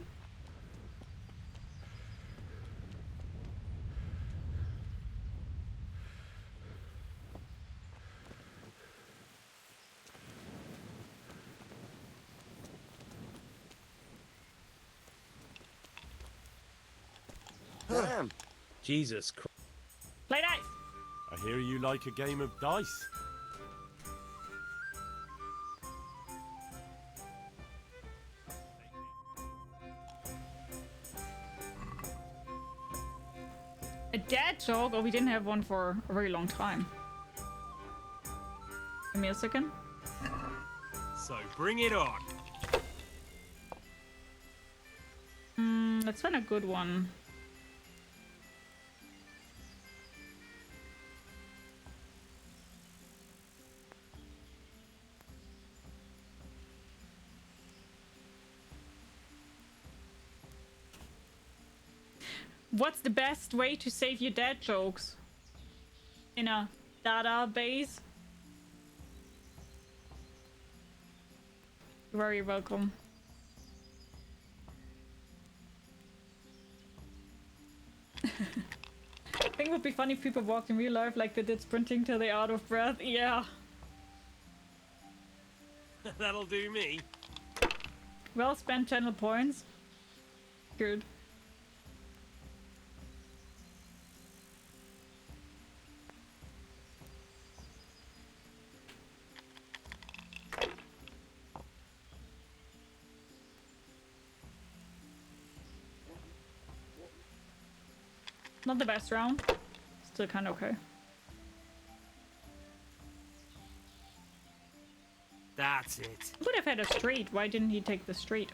Damn. Jesus Christ. Play dice! I hear you like a game of dice. A dad joke? Oh, we didn't have one for a very long time. Give me a second. So bring it on. Let's find a good one. What's the best way to save your dad jokes? In a database? You're very welcome. I think it would be funny if people walked in real life like they did sprinting till they're out of breath. Yeah. That'll do me. Well spent channel points. Good. Not the best round. Still kind of okay. That's it. He would have had a street. Why didn't he take the street?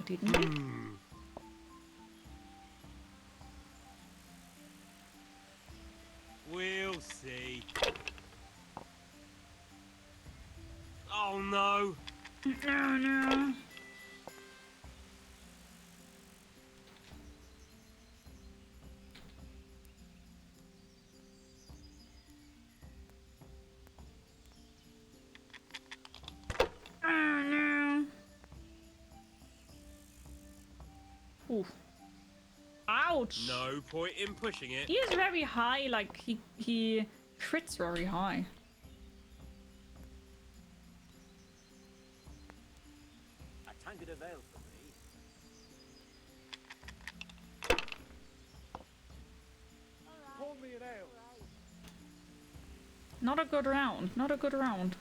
Didn't he? We'll see. Oh no. No. Ooh. Ouch! No point in pushing it. He is very high, like he crits very high. A tankard of ale for me. Pour me an ale. Not a good round. Not a good round.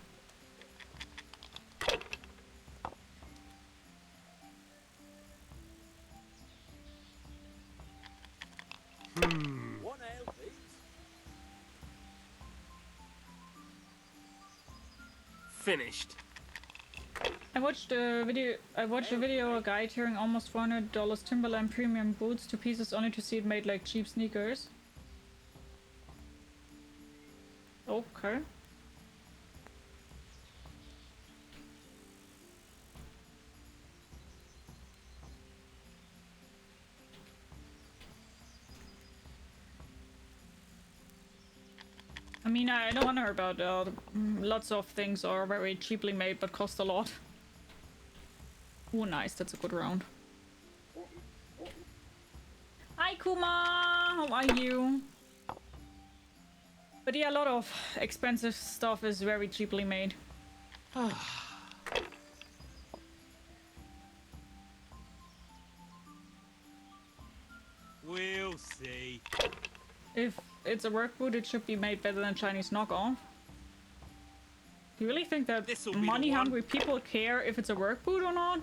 One ale, please. Finished. I watched a video a guy tearing almost $400 Timberland premium boots to pieces only to see it made like cheap sneakers. Okay. I mean, I don't wonder about lots of things are very cheaply made but cost a lot. Oh, nice. That's a good round. Hi, Kuma! How are you? But yeah, a lot of expensive stuff is very cheaply made. We'll see. If it's a work boot, it should be made better than Chinese knockoff. Do you really think that money-hungry people care if it's a work boot or not?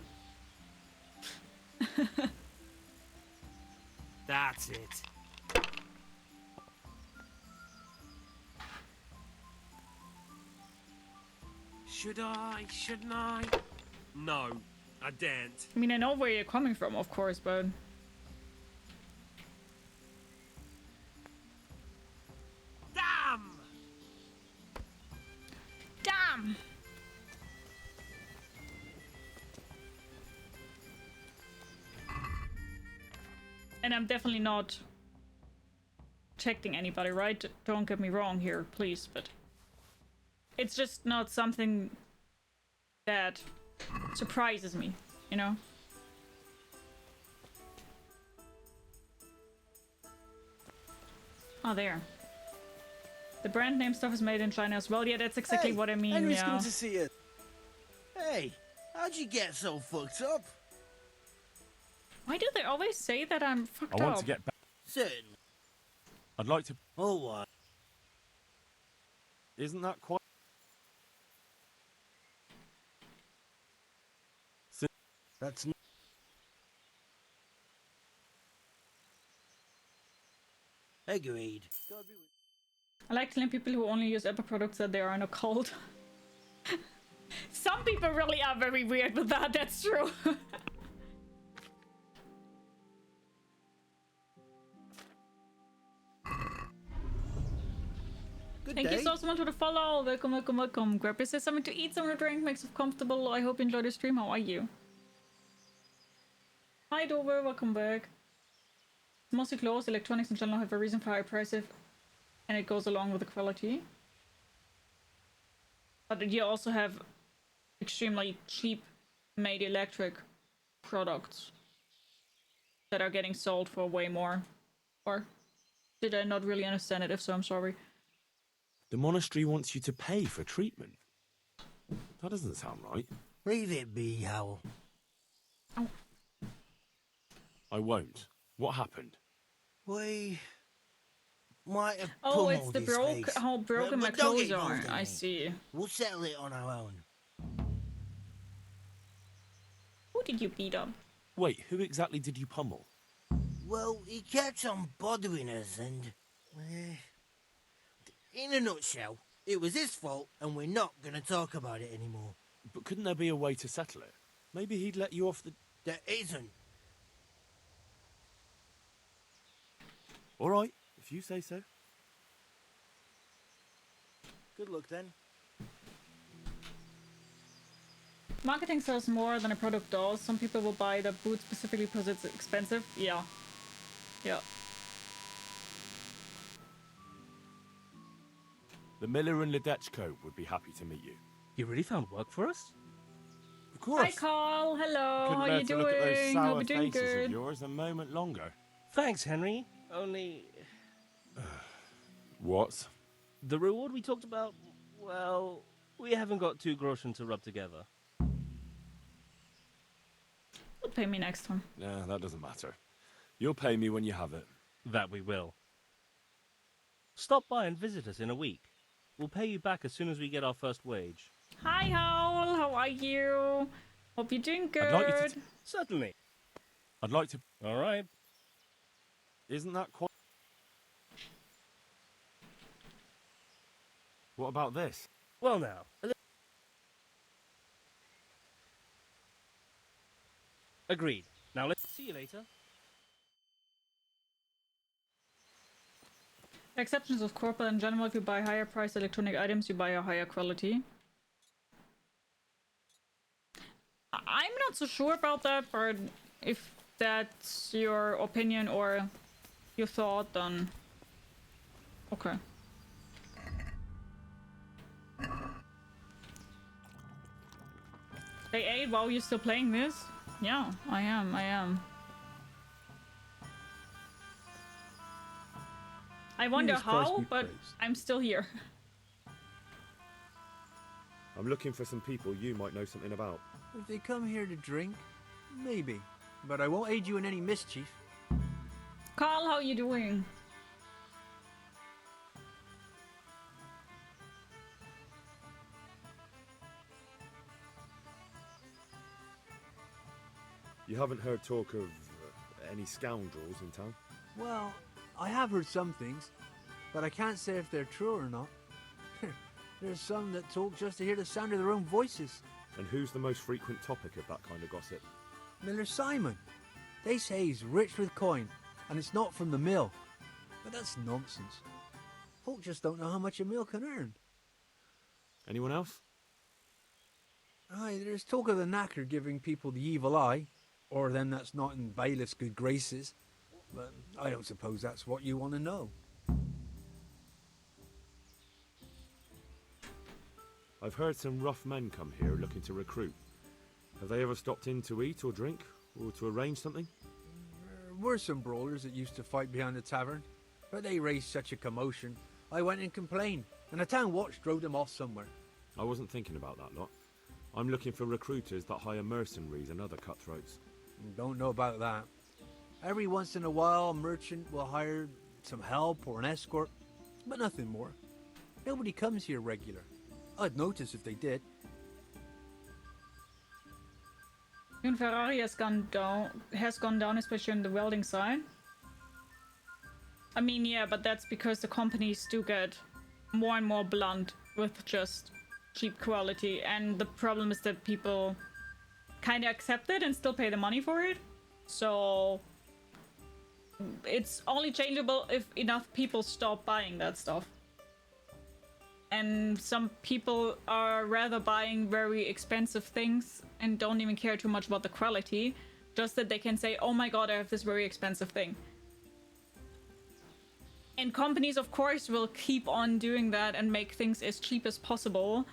That's it. Should I? Shouldn't I? No, I daren't. I mean, I know where you're coming from, of course, but... Damn! Damn! And I'm definitely not protecting anybody, right? Don't get me wrong here, please, but... It's just not something that surprises me, you know? Oh, there. The brand name stuff is made in China as well. Yeah, that's exactly what I mean, Henry's yeah. coming to see you. Hey, how'd you get so fucked up? Why do they always say that I'm fucked I up? want to get back. Certainly. I'd like to. Oh, what? Isn't that quite? That's agreed. I like telling people who only use Apple products that they are in a cult. Some people really are very weird with that, that's true. Thank you so much for the follow. Welcome, welcome, welcome. Grab yourself something to eat, something to drink, makes it comfortable. I hope you enjoy the stream. How are you? Hi Dover, welcome back. It's mostly closed. Electronics in general have a reason for high prices, and it goes along with the quality. But you also have extremely cheap made electric products that are getting sold for way more. Or did I not really understand it? If so, I'm sorry. The monastery wants you to pay for treatment. That doesn't sound right. Leave it be, Howell. Oh. I won't. What happened? We might have Oh, it's pummeled the his face. how broken my But don't clothes get are. involved in I it. see. We'll settle it on our own. Who did you beat up? Wait, who exactly did you pummel? Well, he kept on bothering us and... in a nutshell, it was his fault and we're not going to talk about it anymore. But couldn't there be a way to settle it? Maybe he'd let you off the... There isn't. All right, if you say so. Good luck then. Marketing sells more than a product does. Some people will buy the boot specifically because it's expensive. Yeah. Yeah. The miller and Ledechko would be happy to meet you. You really found work for us? Of course. Hi, Carl. Hello. Couldn't How bear you to look at those doing? sour Hope you're doing faces good. of yours a moment longer. Thanks, Henry. Only What? the reward we talked about, well, we haven't got 2 groschen to rub together. You'll pay me next time. Nah, that doesn't matter. You'll pay me when you have it. That we will. Stop by and visit us in a week. We'll pay you back as soon as we get our first wage. Hi, Howl. How are you? Hope you're doing good. I'd like you to Certainly. I'd like to... All right. Isn't that quite... What about this? Well now. Agreed. Now let's see you later. Exceptions of corporate in general, if you buy higher priced electronic items, you buy a higher quality. I'm not so sure about that, but if that's your opinion or your thought, then okay. Hey, Aid, while you're still playing this? Yeah, I am. I wonder how, but I'm still here. I'm looking for some people you might know something about. If they come here to drink, maybe. But I won't aid you in any mischief. Carl, how you doing? You haven't heard talk of any scoundrels in town? Well, I have heard some things, but I can't say if they're true or not. There's some that talk just to hear the sound of their own voices. And who's the most frequent topic of that kind of gossip? Miller Simon. They say he's rich with coin, and it's not from the mill. But that's nonsense. Folk just don't know how much a mill can earn. Anyone else? Aye, there's talk of the knacker giving people the evil eye, or them that's not in bailiff's good graces. But I don't suppose that's what you want to know. I've heard some rough men come here looking to recruit. Have they ever stopped in to eat or drink, or to arrange something? There were some brawlers that used to fight behind the tavern, but they raised such a commotion, I went and complained, and the town watch drove them off somewhere. I wasn't thinking about that lot. I'm looking for recruiters that hire mercenaries and other cutthroats. Don't know about that. Every once in a while, a merchant will hire some help or an escort, but nothing more. Nobody comes here regular. I'd notice if they did. Even Ferrari has gone down, especially on the welding side. I mean, yeah, but that's because the companies do get more and more blunt with just cheap quality, and the problem is that people kind of accept it and still pay the money for it. So it's only changeable if enough people stop buying that stuff. And some people are rather buying very expensive things and don't even care too much about the quality, just that they can say, oh my god, I have this very expensive thing. And companies, of course, will keep on doing that and make things as cheap as possible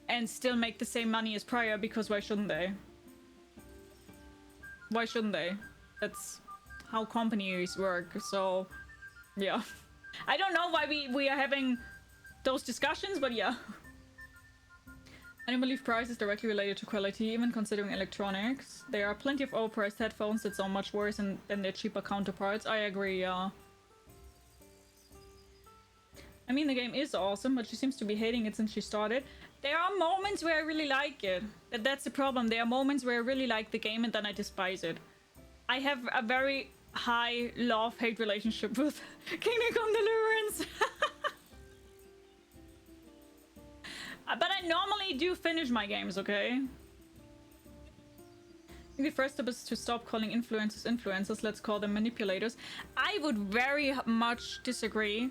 and still make the same money as prior, because why shouldn't they? Why shouldn't they? That's how companies work, so yeah. I don't know why we are having those discussions, but yeah. I don't believe price is directly related to quality, even considering electronics. There are plenty of overpriced headphones that sound much worse than their cheaper counterparts. I agree, yeah. I mean, the game is awesome, but she seems to be hating it since she started. There are moments where I really like it. That's the problem. There are moments where I really like the game and then I despise it. I have a very high love-hate relationship with Kingdom Come Deliverance. But I normally do finish my games, okay? I think the first step is to stop calling influencers influencers. Let's call them manipulators. I would very much disagree.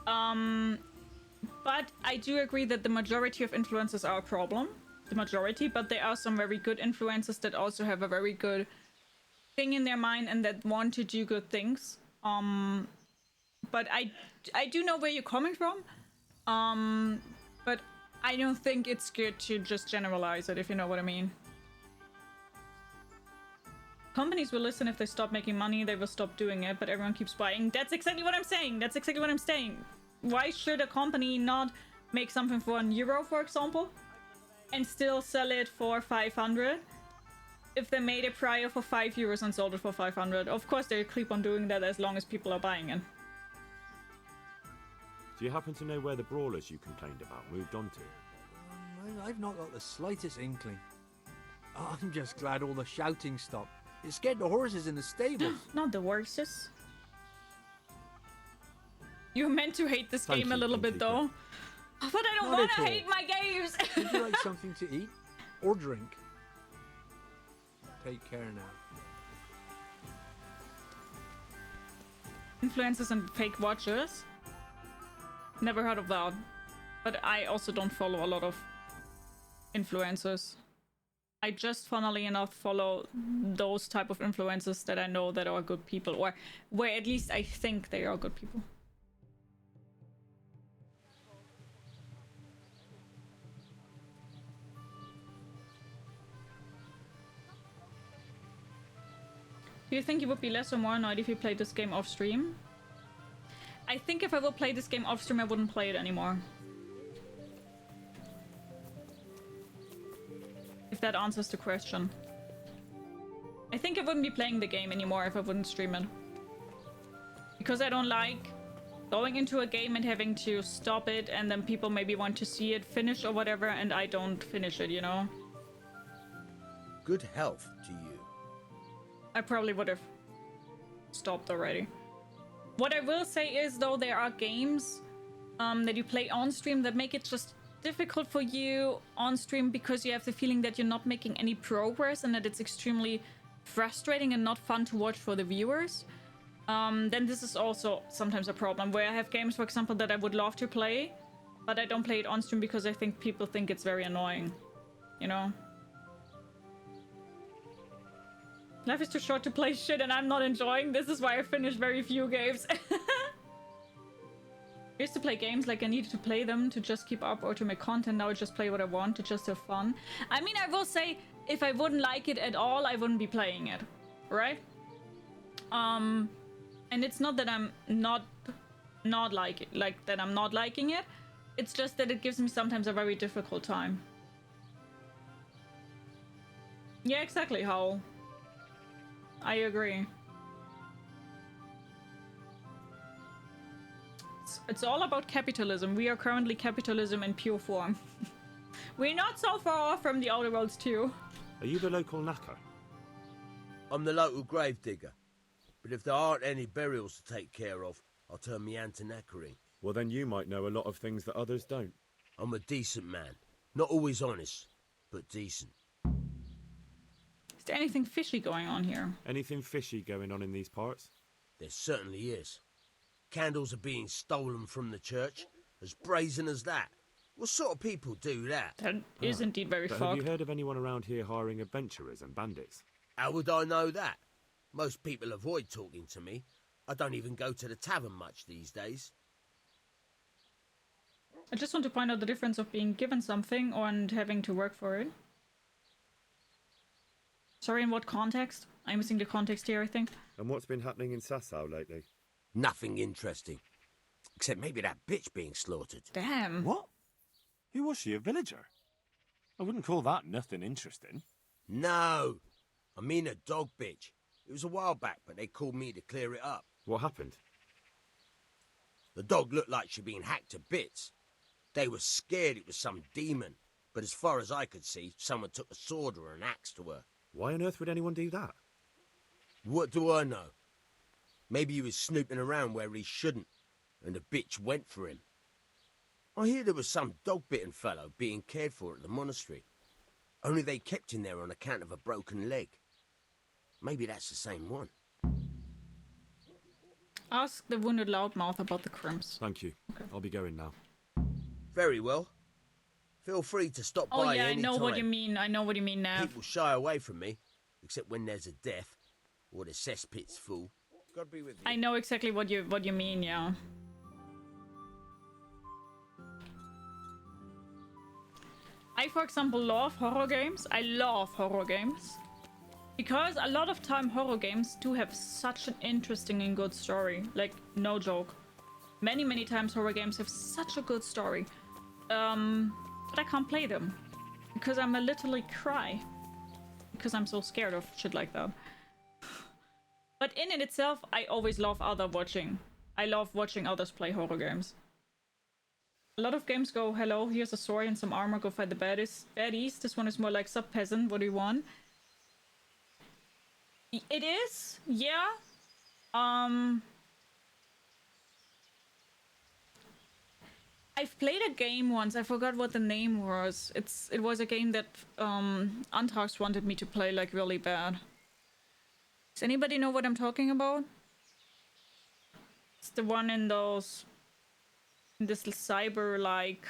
But I do agree that the majority of influencers are a problem. The majority, but there are some very good influencers that also have a very good thing in their mind and that want to do good things. But I do know where you're coming from. But I don't think it's good to just generalize it, if you know what I mean. Companies will listen if they stop making money, they will stop doing it, but everyone keeps buying. That's exactly what I'm saying. That's exactly what I'm saying. Why should a company not make something for €1, for example, and still sell it for 500 if they made it prior for €5 and sold it for 500? Of course, they keep on doing that as long as people are buying it. Do you happen to know where the brawlers you complained about moved on to? I've not got the slightest inkling. I'm just glad all the shouting stopped. It scared the horses in the stables. Not the horses. You're meant to hate this game a little bit, though. But I don't want to hate my games. Would you like something to eat or drink? Take care now. Influencers and fake watchers. Never heard of that. But I also don't follow a lot of influencers. I just, funnily enough, follow those type of influencers that I know that are good people, or where at least I think they are good people. Do you think you would be less or more annoyed if you played this game off stream? I think if I would play this game off stream, I wouldn't play it anymore. If that answers the question. I think I wouldn't be playing the game anymore if I wouldn't stream it. Because I don't like going into a game and having to stop it, and then people maybe want to see it finished or whatever, and I don't finish it, you know? Good health to you. I probably would have stopped already. What I will say is, though, there are games that you play on stream that make it just difficult for you on stream because you have the feeling that you're not making any progress and that it's extremely frustrating and not fun to watch for the viewers. Then this is also sometimes a problem where I have games, for example, that I would love to play, but I don't play it on stream because I think people think it's very annoying, you know? Life is too short to play shit and I'm not enjoying. This is why I finish very few games. I used to play games like I needed to play them to just keep up or to make content. Now I just play what I want to just have fun. I mean, I will say, if I wouldn't like it at all, I wouldn't be playing it, right? And it's not that I'm not liking it. It's just that it gives me sometimes a very difficult time. Yeah, exactly, Howl. I agree. It's all about capitalism. We are currently capitalism in pure form. We're not so far off from the Outer Worlds too. Are you the local knacker? I'm the local gravedigger. But if there aren't any burials to take care of, I'll turn me hand to knackering. Well, then you might know a lot of things that others don't. I'm a decent man. Not always honest, but decent. Is there anything fishy going on here? Anything fishy going on in these parts? There certainly is. Candles are being stolen from the church, as brazen as that. What sort of people do that? That is indeed very fucked. Have you heard of anyone around here hiring adventurers and bandits? How would I know that? Most people avoid talking to me. I don't even go to the tavern much these days. I just want to point out the difference of being given something and having to work for it. Sorry, in what context? I'm missing the context here, I think. And what's been happening in Sasau lately? Nothing interesting. Except maybe that bitch being slaughtered. Damn. What? Who was she, a villager? I wouldn't call that nothing interesting. No. I mean a dog bitch. It was a while back, but they called me to clear it up. What happened? The dog looked like she'd been hacked to bits. They were scared it was some demon. But as far as I could see, someone took a sword or an axe to her. Why on earth would anyone do that? What do I know? Maybe he was snooping around where he shouldn't, and the bitch went for him. I hear there was some dog-bitten fellow being cared for at the monastery. Only they kept him there on account of a broken leg. Maybe that's the same one. Ask the wounded loudmouth about the crimps. Thank you. Okay. I'll be going now. Very well. Feel free to stop by yeah, any I know time. what you mean. I know what you mean now. People shy away from me, except when there's a death or the cesspit's full. God be with you. I know exactly what you mean, yeah. I, for example, love horror games. I love horror games. Because a lot of time horror games do have such an interesting and good story. Like, no joke. Many, many times horror games have such a good story. But I can't play them. Because I'm a literally cry. Because I'm so scared of shit like that. But in it itself, I always love watching. I love watching others play horror games. A lot of games go, hello, here's a sword and some armor, go fight the baddies. This one is more like sub-peasant, what do you want? It is, yeah. I've played a game once, I forgot what the name was. It was a game that Antrax wanted me to play like really bad. Does anybody know what I'm talking about? It's the one in this cyber-like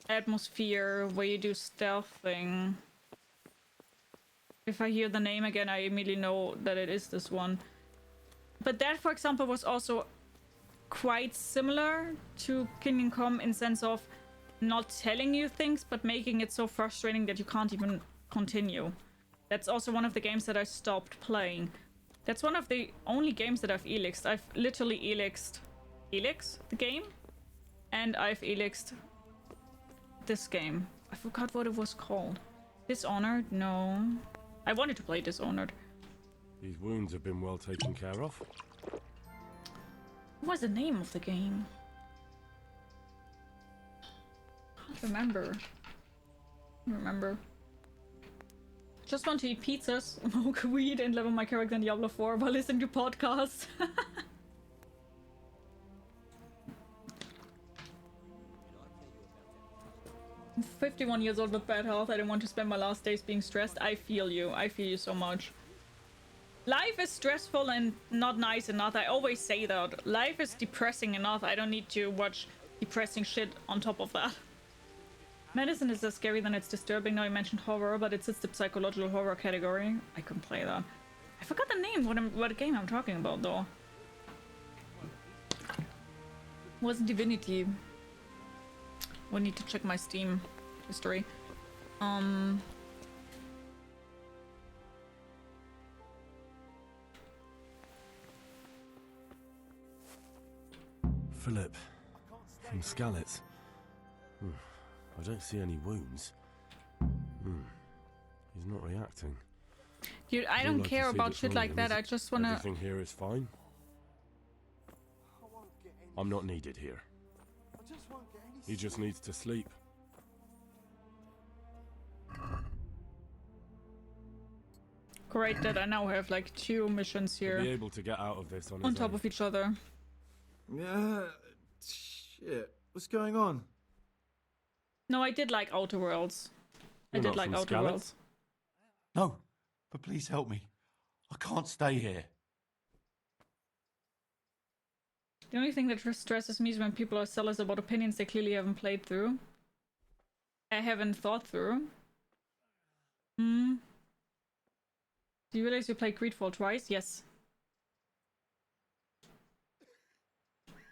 atmosphere where you do stealth thing. If I hear the name again, I immediately know that it is this one. But that, for example, was also quite similar to Kingdom Come in sense of not telling you things, but making it so frustrating that you can't even continue. That's also one of the games that I stopped playing. That's one of the only games that I've elixed. I've literally elixed the game, and I've elixed this game. I forgot what it was called. Dishonored? No. I wanted to play Dishonored. These wounds have been well taken care of. What was the name of the game? I can't remember. Just want to eat pizzas, smoke weed, and level my character in Diablo 4 while listening to podcasts. I'm 51 years old with bad health. I don't want to spend my last days being stressed. I feel you. I feel you so much. Life is stressful and not nice enough. I always say that. Life is depressing enough. I don't need to watch depressing shit on top of that. Medicine is less scary than it's disturbing. Now you mentioned horror, but it's the psychological horror category. I can play that. I forgot the name. What game I'm talking about though. Wasn't Divinity. We'll need to check my Steam history. Philip, from Skalitz. I don't see any wounds. He's not reacting. Dude, I don't care about shit like that. I just wanna... Everything here is fine. I'm not needed here. He just needs to sleep. Great that I now have like 2 missions here. Be able to get out of this on top of each other. Yeah, shit. What's going on? No, I did like Outer Worlds. I did like Outer Worlds. No, but please help me. I can't stay here. The only thing that stresses me is when people are zealous about opinions they clearly haven't played through. I haven't thought through. Do you realize you played Greedfall twice? Yes.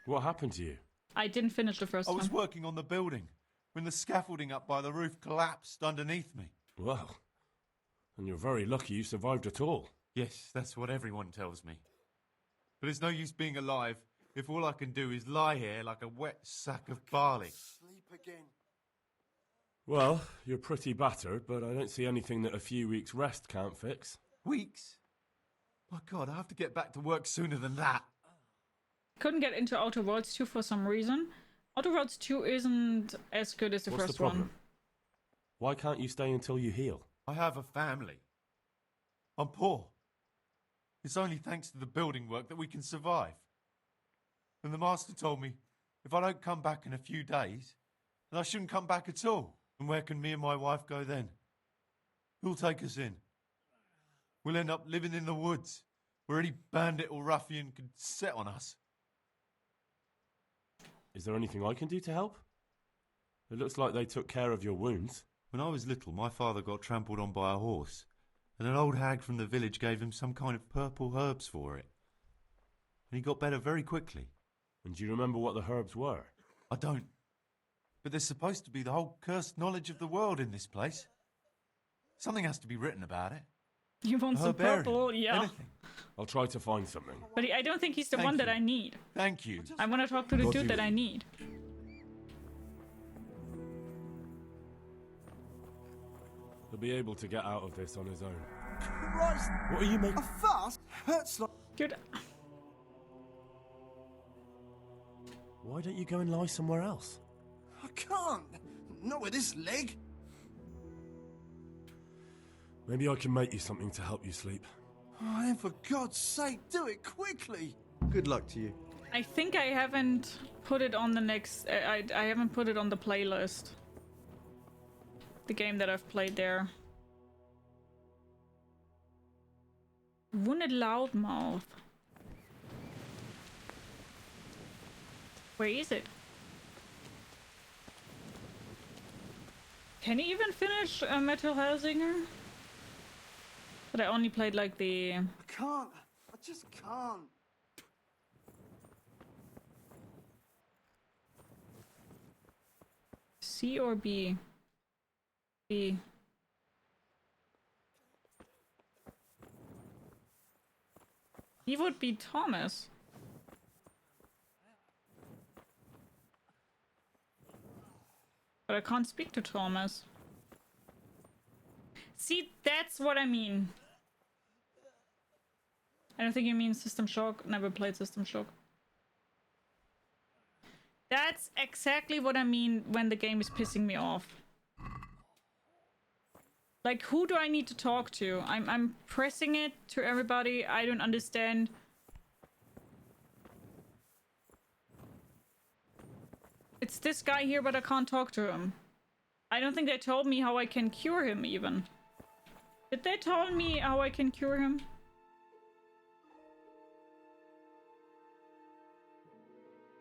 What happened to you? I didn't finish the first one. I was working on the building when the scaffolding up by the roof collapsed underneath me. Well, and you're very lucky you survived at all. Yes, that's what everyone tells me. But it's no use being alive if all I can do is lie here like a wet sack of barley. Sleep again. Well, you're pretty battered, but I don't see anything that a few weeks' rest can't fix. Weeks? My God, I have to get back to work sooner than that. Couldn't get into Outer Worlds 2 for some reason. Outer Worlds 2 isn't as good as the What's first the problem? one. Why can't you stay until you heal? I have a family. I'm poor. It's only thanks to the building work that we can survive. And the master told me if I don't come back in a few days, then I shouldn't come back at all. And where can me and my wife go then? Who'll take us in? We'll end up living in the woods, where any bandit or ruffian could set on us. Is there anything I can do to help? It looks like they took care of your wounds. When I was little, my father got trampled on by a horse, and an old hag from the village gave him some kind of purple herbs for it. And he got better very quickly. And do you remember what the herbs were? I don't. but there's supposed to be the whole cursed knowledge of the world in this place. Something has to be written about it. You want some Herbarium, purple? Yeah. anything. I'll try to find something. But I don't think he's the Thank one that you. I need. Thank you. I want to talk to the God dude be that with I you. need. He'll be able to get out of this on his own. Christ! What are you making? A fuss hurts like... Dude, Why don't you go and lie somewhere else? I can't. Not with this leg. Maybe I can make you something to help you sleep. Oh, then for God's sake, do it quickly. Good luck to you. I think I haven't put it on the next... I haven't put it on the playlist. The game that I've played there. Wounded Loudmouth. Where is it? Can he even finish Metal Hellsinger? But I only played like the... I can't. I just can't. C or B? B. He would be Thomas. But I can't speak to Thomas. See, that's what I mean. I don't think you mean System Shock. Never played System Shock. That's exactly what I mean when the game is pissing me off. Like, who do I need to talk to? I'm pressing it to everybody. I don't understand. It's this guy here, but I can't talk to him. I don't think they told me how I can cure him, even. Did they tell me how I can cure him?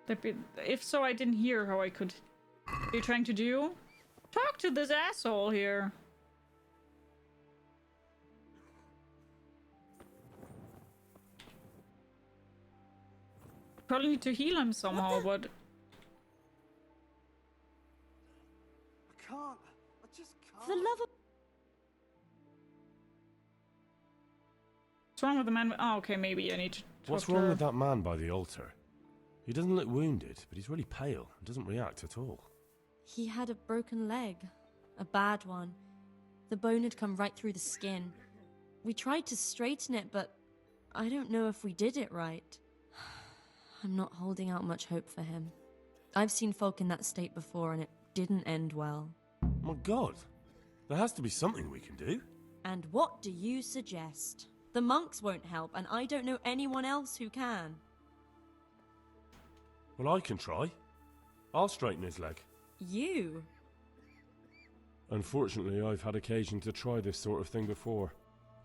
If so, I didn't hear how I could. What are you trying to do? Talk to this asshole here. Probably need to heal him somehow, but... I can't. I just can't. For the love of... What's wrong with the man? Oh, okay, maybe I need to talk What's to wrong her. with that man by the altar? He doesn't look wounded, but he's really pale and doesn't react at all. He had a broken leg. A bad one. The bone had come right through the skin. We tried to straighten it, but I don't know if we did it right. I'm not holding out much hope for him. I've seen folk in that state before, and it didn't end well. My God, there has to be something we can do. And what do you suggest? The monks won't help, and I don't know anyone else who can. Well, I can try. I'll straighten his leg. You? Unfortunately, I've had occasion to try this sort of thing before.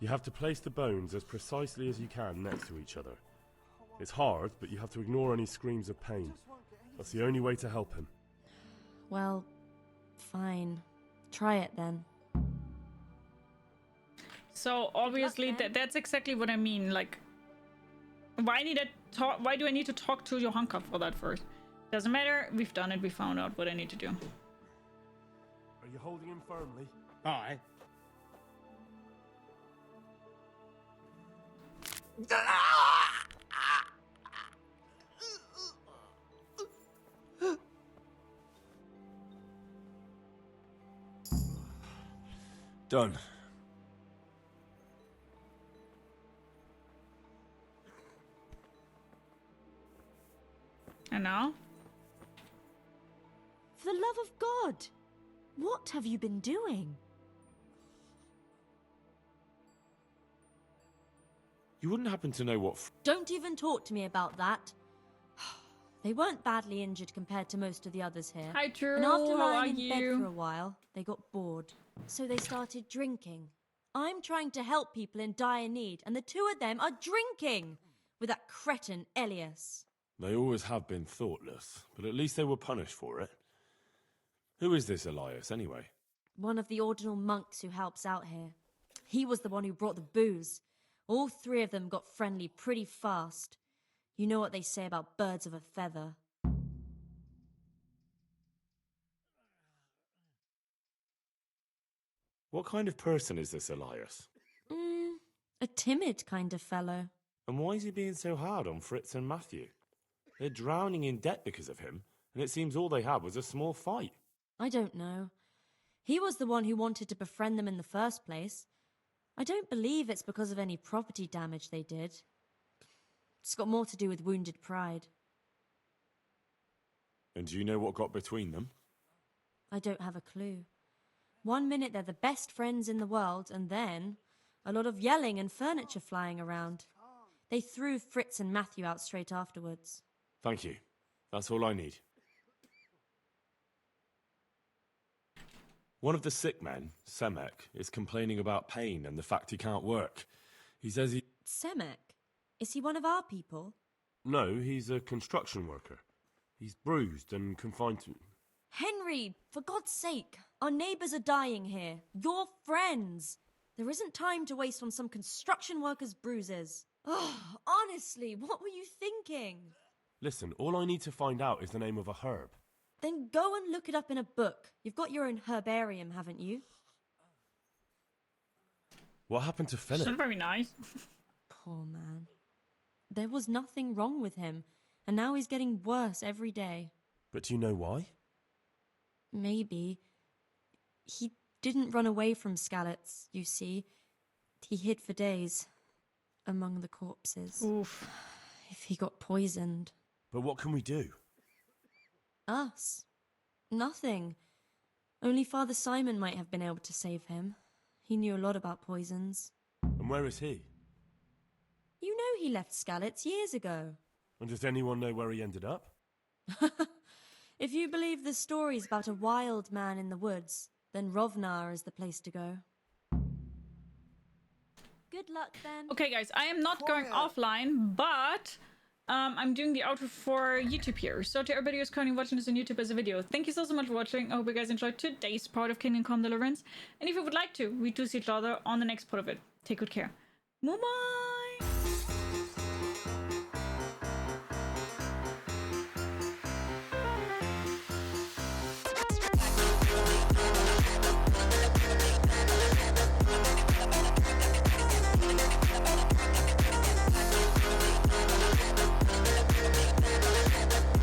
You have to place the bones as precisely as you can next to each other. It's hard, but you have to ignore any screams of pain. That's the only way to help him. Well, fine. Try it then. So obviously that's exactly what I mean. Like, why do I need to talk to Johanka for that first? Doesn't matter. We've done it. We found out what I need to do. Are you holding him firmly? Aye. Done. And now? For the love of God! What have you been doing? You wouldn't happen to know what... Don't even talk to me about that. They weren't badly injured compared to most of the others here. Hi, Drew. And after How are lying in bed you? for a while, they got bored. So they started drinking. I'm trying to help people in dire need, and the two of them are drinking! With that cretin, Elias. They always have been thoughtless, but at least they were punished for it. Who is this Elias, anyway? One of the ordinal monks who helps out here. He was the one who brought the booze. All three of them got friendly pretty fast. You know what they say about birds of a feather. What kind of person is this Elias? A timid kind of fellow. And why is he being so hard on Fritz and Matthew? They're drowning in debt because of him, and it seems all they had was a small fight. I don't know. He was the one who wanted to befriend them in the first place. I don't believe it's because of any property damage they did. It's got more to do with wounded pride. And do you know what got between them? I don't have a clue. One minute they're the best friends in the world, and then a lot of yelling and furniture flying around. They threw Fritz and Matthew out straight afterwards. Thank you. That's all I need. One of the sick men, Semek, is complaining about pain and the fact he can't work. He says he... Semek? Is he one of our people? No, he's a construction worker. He's bruised and confined to... Henry, for God's sake, our neighbours are dying here. You're friends. There isn't time to waste on some construction worker's bruises. Oh, honestly, what were you thinking? Listen, all I need to find out is the name of a herb. Then go and look it up in a book. You've got your own herbarium, haven't you? What happened to Philip? It's not very nice. Poor man. There was nothing wrong with him, and now he's getting worse every day. But do you know why? Maybe. He didn't run away from Skalitz, you see. He hid for days among the corpses. Oof. If he got poisoned. But what can we do? Us? Nothing. Only Father Simon might have been able to save him. He knew a lot about poisons. And where is he? You know he left Skalitz years ago. And does anyone know where he ended up? If you believe the stories about a wild man in the woods, then Rovnar is the place to go. Good luck then. Okay, guys, I am not going offline, but I'm doing the outro for YouTube here. So to everybody who's currently watching this on YouTube as a video, thank you so much for watching. I hope you guys enjoyed today's part of Kingdom Come Deliverance. And if you would like to, we do see each other on the next part of it. Take good care. Mama!